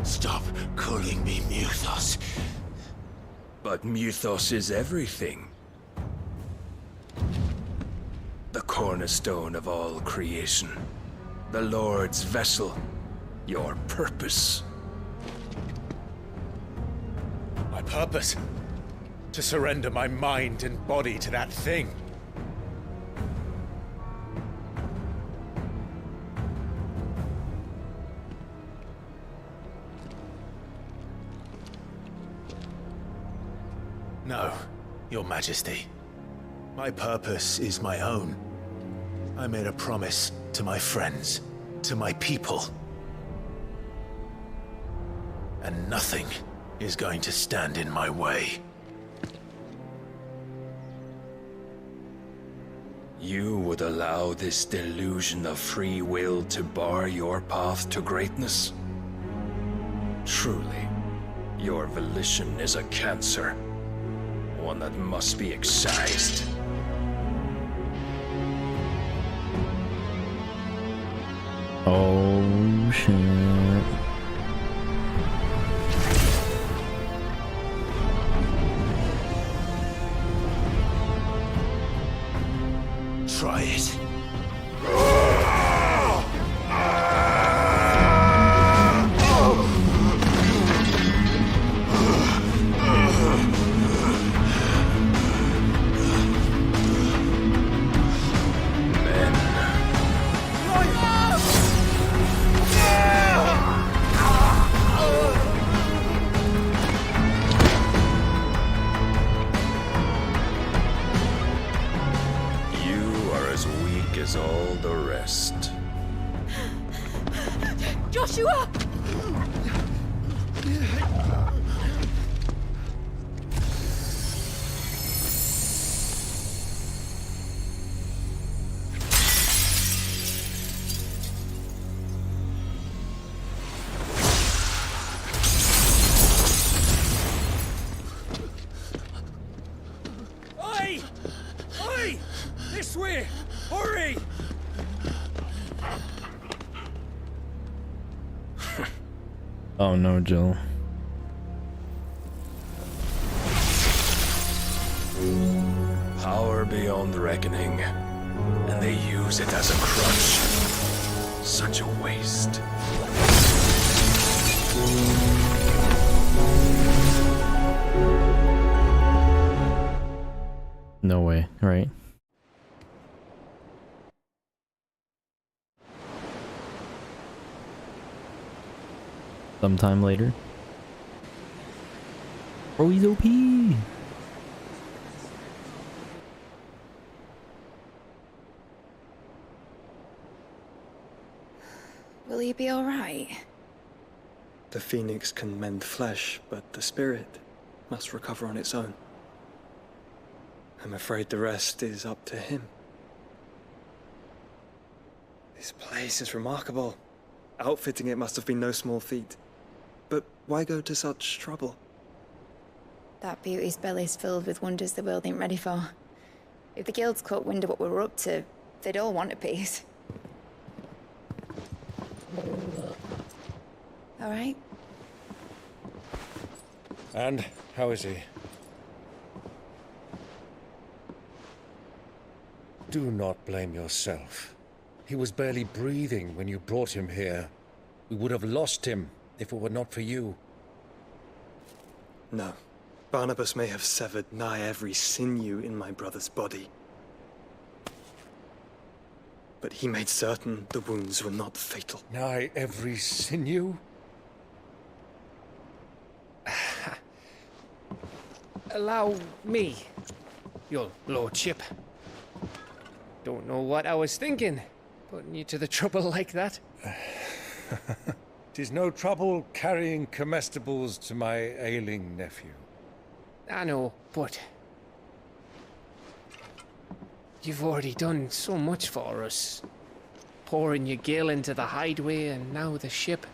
Stop calling me Mythos. But Mythos is everything. The cornerstone of all creation. The Lord's vessel. Your purpose. My purpose? To surrender my mind and body to that thing. No, Your Majesty. My purpose is my own. I made a promise to my friends, to my people. And nothing is going to stand in my way. You would allow this delusion of free will to bar your path to greatness? Truly, your volition is a cancer, one that must be excised. Oh shit. Try it. You are as weak as all the rest. Joshua! Oi! Oi! This way! Hurry! Oh no, Jill. Power beyond reckoning, and they use it as a crutch. Such a waste. No way, right? Sometime later. Bro, he's OP. Will he be alright? The phoenix can mend flesh, but the spirit must recover on its own. I'm afraid the rest is up to him. This place is remarkable. Outfitting it must have been no small feat. But why go to such trouble? That beauty's belly's filled with wonders the world ain't ready for. If the guilds caught wind of what we were up to, they'd all want a piece. All right? And how is he? Do not blame yourself. He was barely breathing when you brought him here. We would have lost him if it were not for you. No. Barnabas may have severed nigh every sinew in my brother's body. But he made certain the wounds were not fatal. Nigh every sinew? Allow me, your lordship. Don't know what I was thinking, putting you to the trouble like that. 'Tis no trouble carrying comestibles to my ailing nephew. I know, but you've already done so much for us. Pouring your gil into the hideaway and now the ship.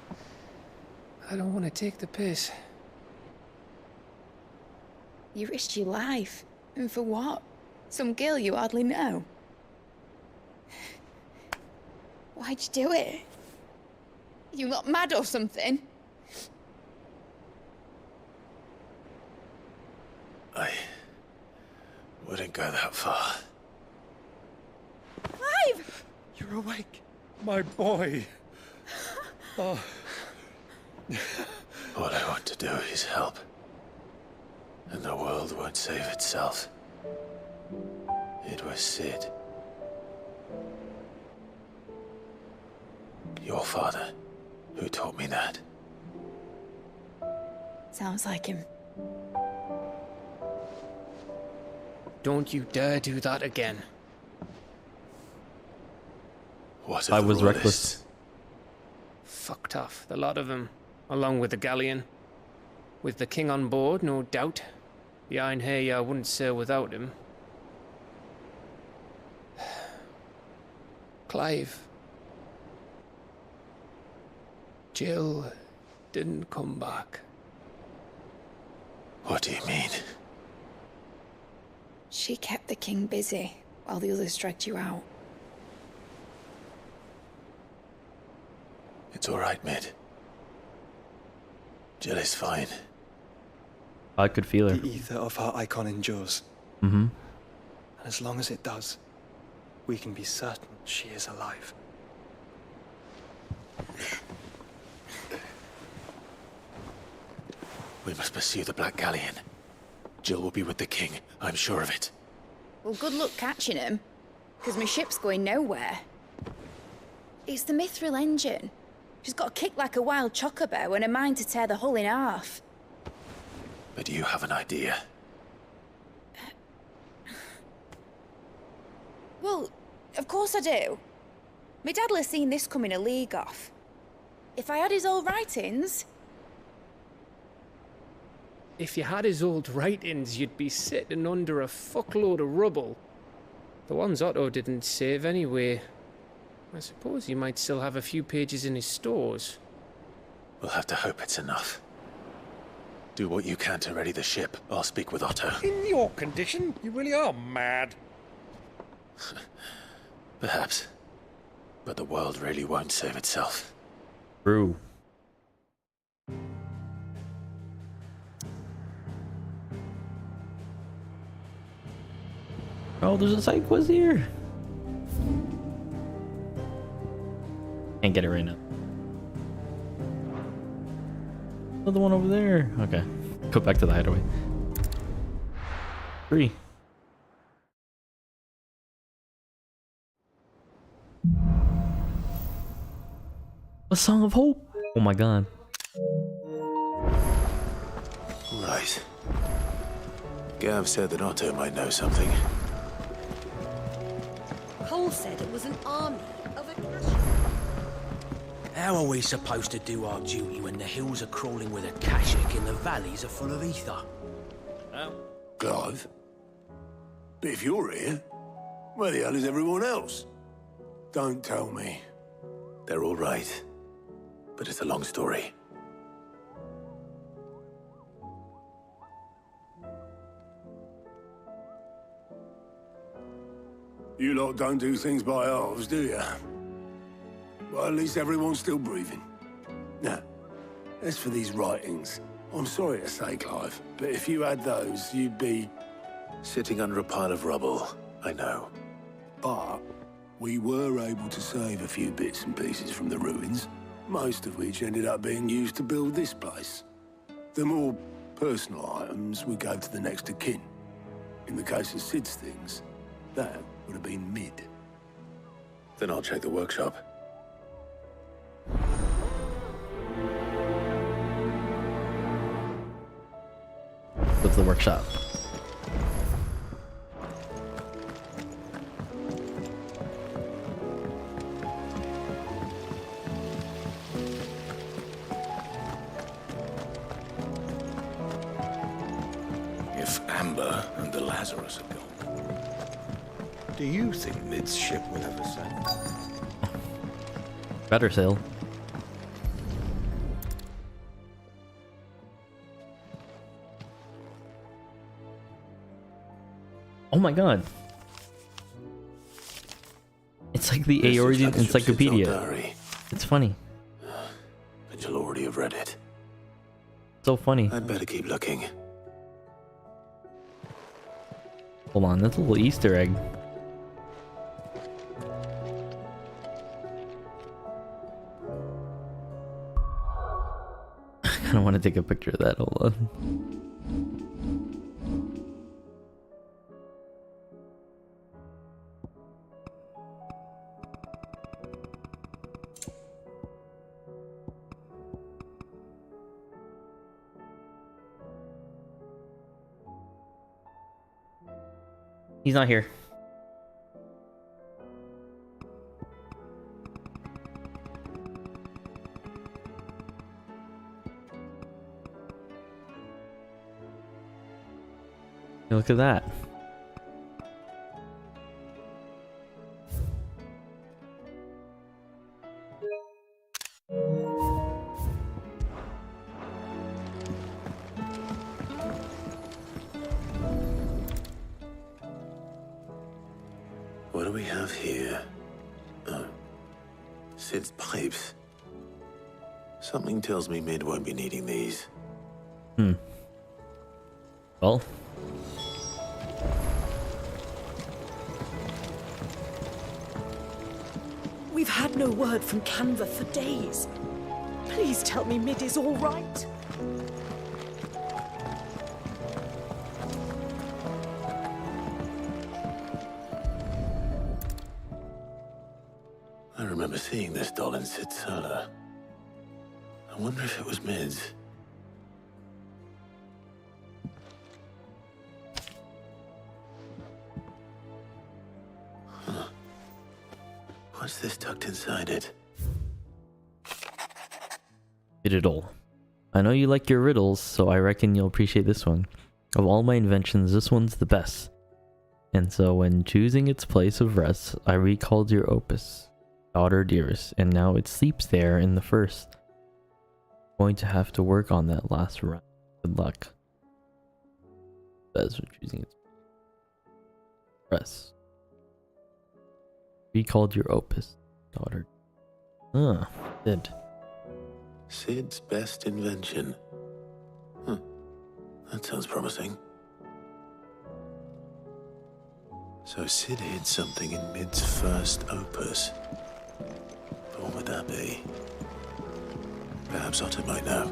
I don't want to take the piss. You risked your life. And for what? Some girl you hardly know. Why'd you do it? You got mad or something? I wouldn't go that far. Clive! You're awake. My boy. Oh. All I want to do is help. And the world won't save itself. It was Sid. Your father, who taught me that. Sounds like him. Don't you dare do that again. What I of the was royalists? reckless. Fucked off, the lot of them, along with the galleon. With the king on board, no doubt. The Iron Hair wouldn't sail without him. Clive. Jill didn't come back. What do you mean? She kept the king busy while the others dragged you out. It's all right, Mid. Jill is fine. I could feel her. The ether of her icon endures. Mm-hmm. And as long as it does, we can be certain she is alive. We must pursue the Black Galleon. Jill will be with the king, I'm sure of it. Well, good luck catching him, because my ship's going nowhere. It's the Mithril engine. She's got a kick like a wild chocobo and a mind to tear the hull in half. But do you have an idea? Well, of course I do. My dad'll have seen this coming a league off. If I had his old writings... If you had his old writings, you'd be sitting under a fuckload of rubble. The ones Otto didn't save anyway. I suppose he might still have a few pages in his stores. We'll have to hope it's enough. Do what you can to ready the ship. I'll speak with Otto. In your condition, you really are mad. Perhaps. But the world really won't save itself. True. Oh, there's a side quest here. Can't get it right now. Another one over there. Okay. Go back to the hideaway. 3. A Song of Hope. Oh my god. Right. Gav said that Otto might know something. Cole said it was an army of Akasha. How are we supposed to do our duty when the hills are crawling with Akashic and the valleys are full of ether? Clive? But if you're here, where the hell is everyone else? Don't tell me. They're all right. But it's a long story. You lot don't do things by halves, do you? Well, at least everyone's still breathing. Now, as for these writings, I'm sorry to say, Clive, but if you had those, you'd be... Sitting under a pile of rubble, I know. But we were able to save a few bits and pieces from the ruins, most of which ended up being used to build this place. The more personal items we gave to the next of kin. In the case of Sid's things, that would have been Mid. Then I'll check the workshop. Go to the workshop. If Amber and the Lazarus are gone. Do you think Mid's ship will ever sail? Better sail. Oh my god. It's like the This looks Aeolian like it's from Sid's old Encyclopedia. diary. It's funny. But you'll already have read it. So funny. I'd better keep looking. Hold on, that's a little Easter egg. I kind of want to take a picture of that. Hold on. He's not here. Look at that. What do we have here? Oh, Sid's pipes. Something tells me Mid won't be needing these. Well. We've had no word from Canva for days. Please tell me Mid is all right. I remember seeing this doll in Sid's cellar. I wonder if it was Mid's. Huh. What's this tucked inside it? Riddle. I know you like your riddles, so I reckon you'll appreciate this one. Of all my inventions, this one's the best. And so when choosing its place of rest, I recalled your opus, daughter dearest, and now it sleeps there in the first. Going to have to work on that last round. Good luck. That's what choosing its rest. Recalled your opus, daughter. Did. Sid's best invention. Huh. That sounds promising. So Sid hid something in Mid's first opus. But what would that be? Perhaps Otto might know.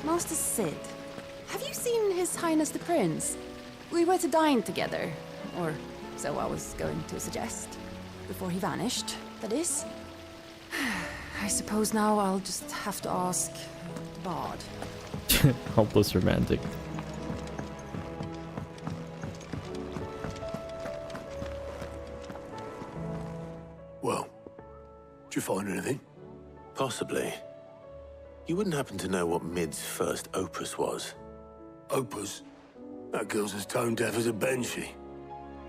Master Sid, have you seen His Highness the Prince? We were to dine together, or so I was going to suggest. Before he vanished, that is. I suppose now I'll just have to ask the bard. Helpless romantic. Well, did you find anything? Possibly. You wouldn't happen to know what Mid's first opus was? Opus? That girl's as tone deaf as a banshee.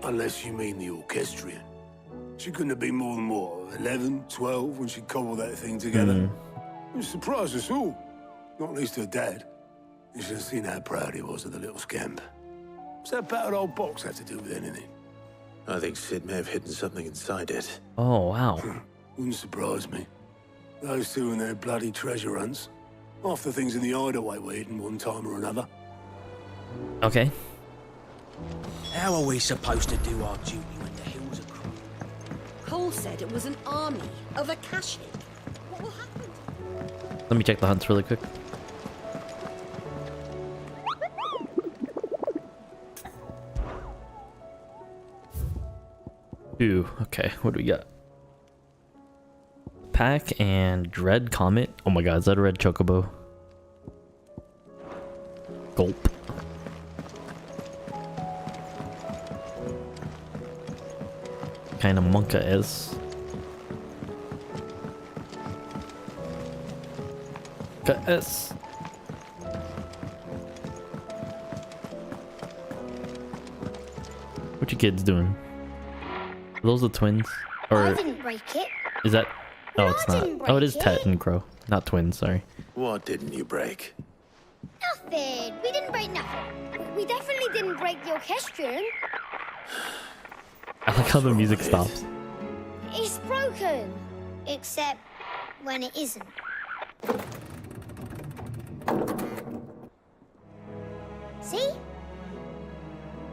Unless you mean the orchestrion. She couldn't have been more than, what, 11, 12 when she cobbled that thing together? It surprised us all. Not least her dad. You should have seen how proud he was of the little scamp. What's that battered old box have to do with anything? I think Sid may have hidden something inside it. Oh, wow. Wouldn't surprise me. Those two and their bloody treasure hunts. Half the things in the hideaway were hidden one time or another. Okay. How are we supposed to do our duty when the hills are crumbling? Cole said it was an army of Akashic. What will happen? Let me check the hunts really quick. Ooh, okay, what do we got? Pack and Dread Comet. Oh my god, is that a red chocobo? Gulp. Kind of monka is. S. What you kids doing? Are those the twins? Or I didn't break it. is that? Oh, No, it's I not. didn't Oh, it is break Tet it. and Crow, not twins. Sorry. What didn't you break? Nothing. We didn't break nothing. We definitely didn't break the orchestrion. I like how the music stops. It's broken. Except when it isn't. See?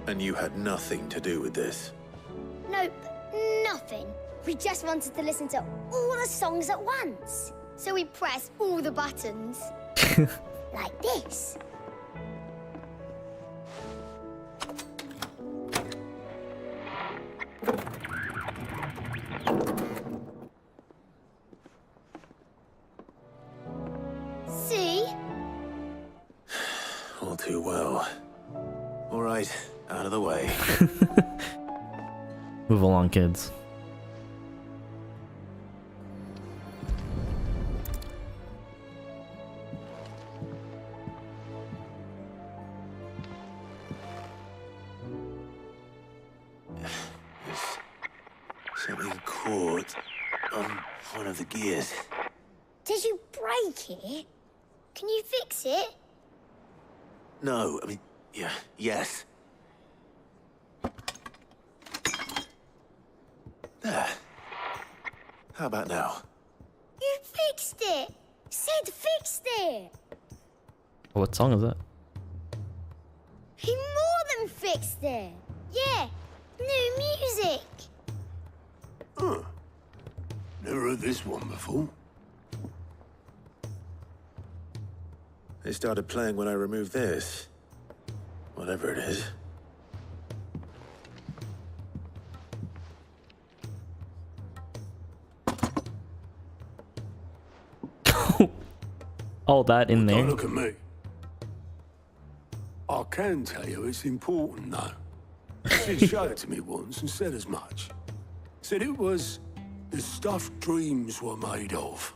And you had nothing to do with this. Nope. Nothing. We just wanted to listen to all the songs at once. So we pressed all the buttons. Like this. See? All too well. All right, out of the way. Move along, kids. Something caught on one of the gears. Did you break it? Can you fix it? No, I mean, yes. There. How about now? You fixed it! Sid fixed it! What song is that? He more than fixed it! Yeah, new music! Huh. Never heard this one before. They started playing when I removed this. Whatever it is. All that in there. Don't look at me. I can tell you it's important, though. Sid showed it to me once and said as much. Said it was the stuff dreams were made of.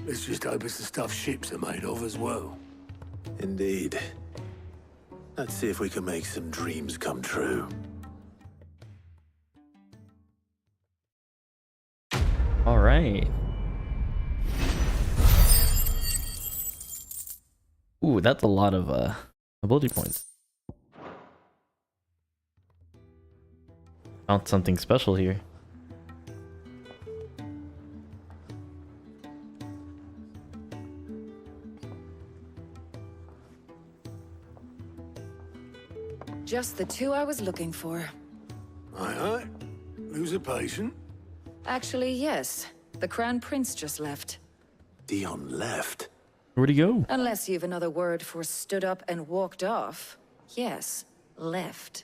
Let's just hope it's the stuff ships are made of as well. Indeed. Let's see if we can make some dreams come true. All right. Ooh, that's a lot of ability points. Found something special here. Just the two I was looking for. Aye. Lose a patient? Actually, yes. The Crown Prince just left. Dion left? Where'd he go? Unless you've another word for stood up and walked off. Yes, left.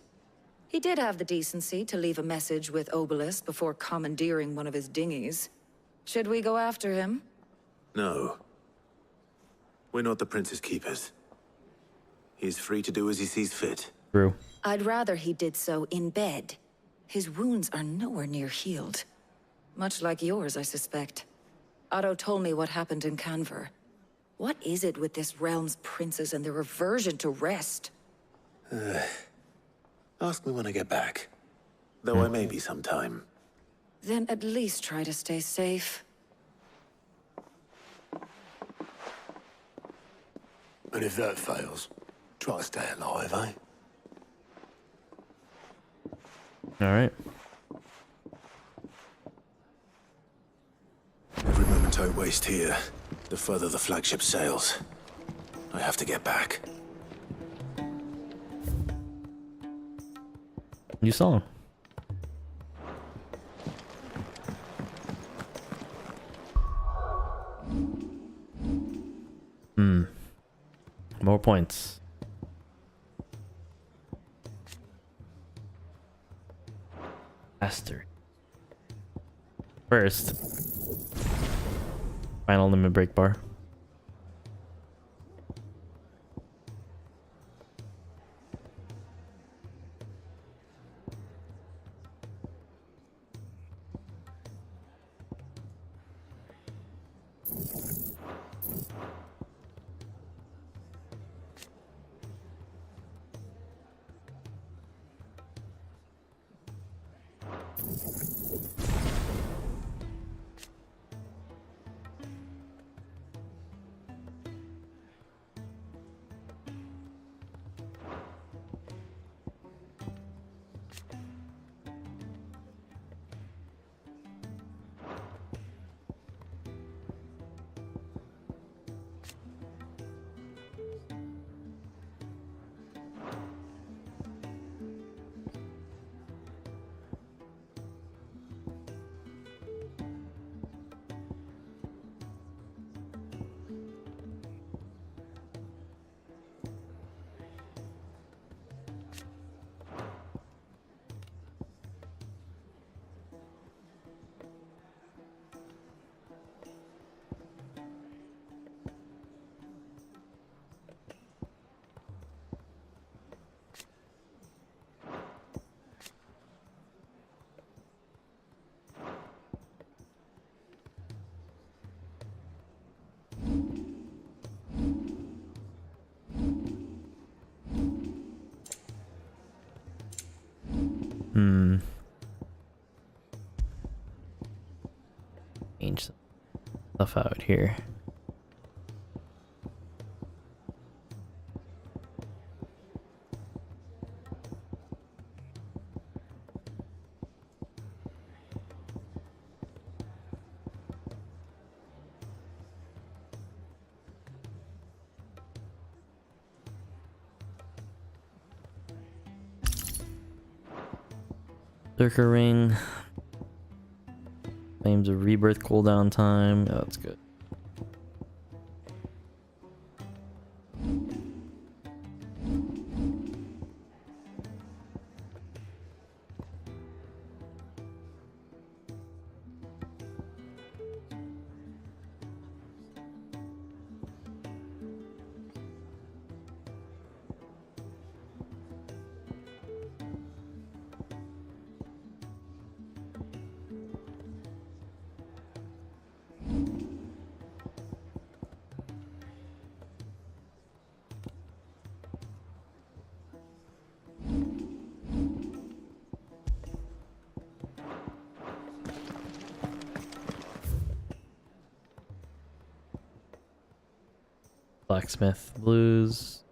He did have the decency to leave a message with Obelisk before commandeering one of his dinghies. Should we go after him? No. We're not the prince's keepers. He's free to do as he sees fit. True. I'd rather he did so in bed. His wounds are nowhere near healed. Much like yours, I suspect. Otto told me what happened in Canver. What is it with this realm's princes and their aversion to rest? Ask me when I get back. Though I may be sometime. Then at least try to stay safe. And if that fails, try to stay alive, eh? All right. Every moment I waste here, the further the flagship sails. I have to get back. New song. More points. Faster. First, final limit break bar. stuff out here. Lurker ring. Claims a rebirth cooldown time. Oh, that's good. Blacksmith blues.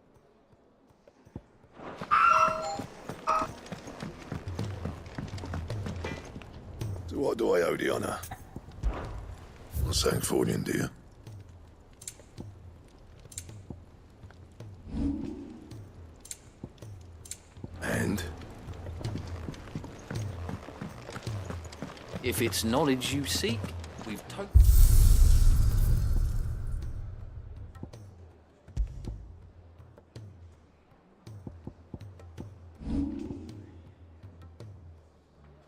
So what do I owe the honor? Not saying Fordian, do you? And? If it's knowledge you seek, we've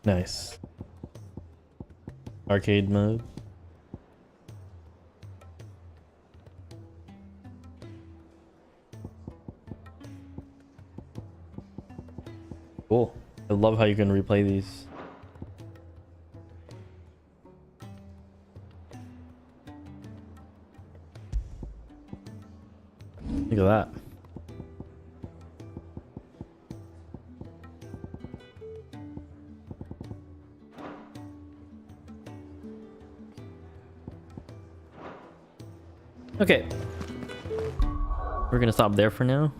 Nice. Arcade mode. Cool. I love how you can replay these. Look at that. Okay. We're gonna stop there for now.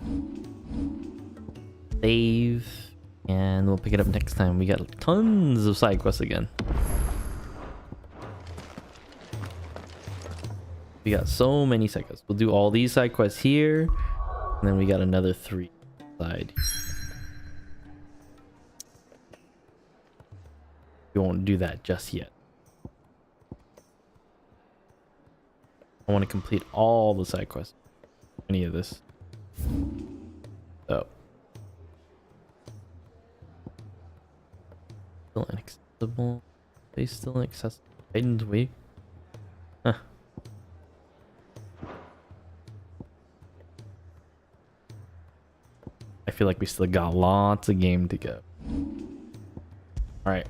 Save. And we'll pick it up next time. We got tons of side quests again. We got so many side quests. We'll do all these side quests here. And then we got another 3 side. We won't do that just yet. I want to complete all the side quests. Any of this. So. Still inaccessible. They still inaccessible. Titan's Week. Huh. I feel like we still got lots of game to go. Alright.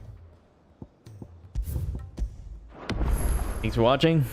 Thanks for watching.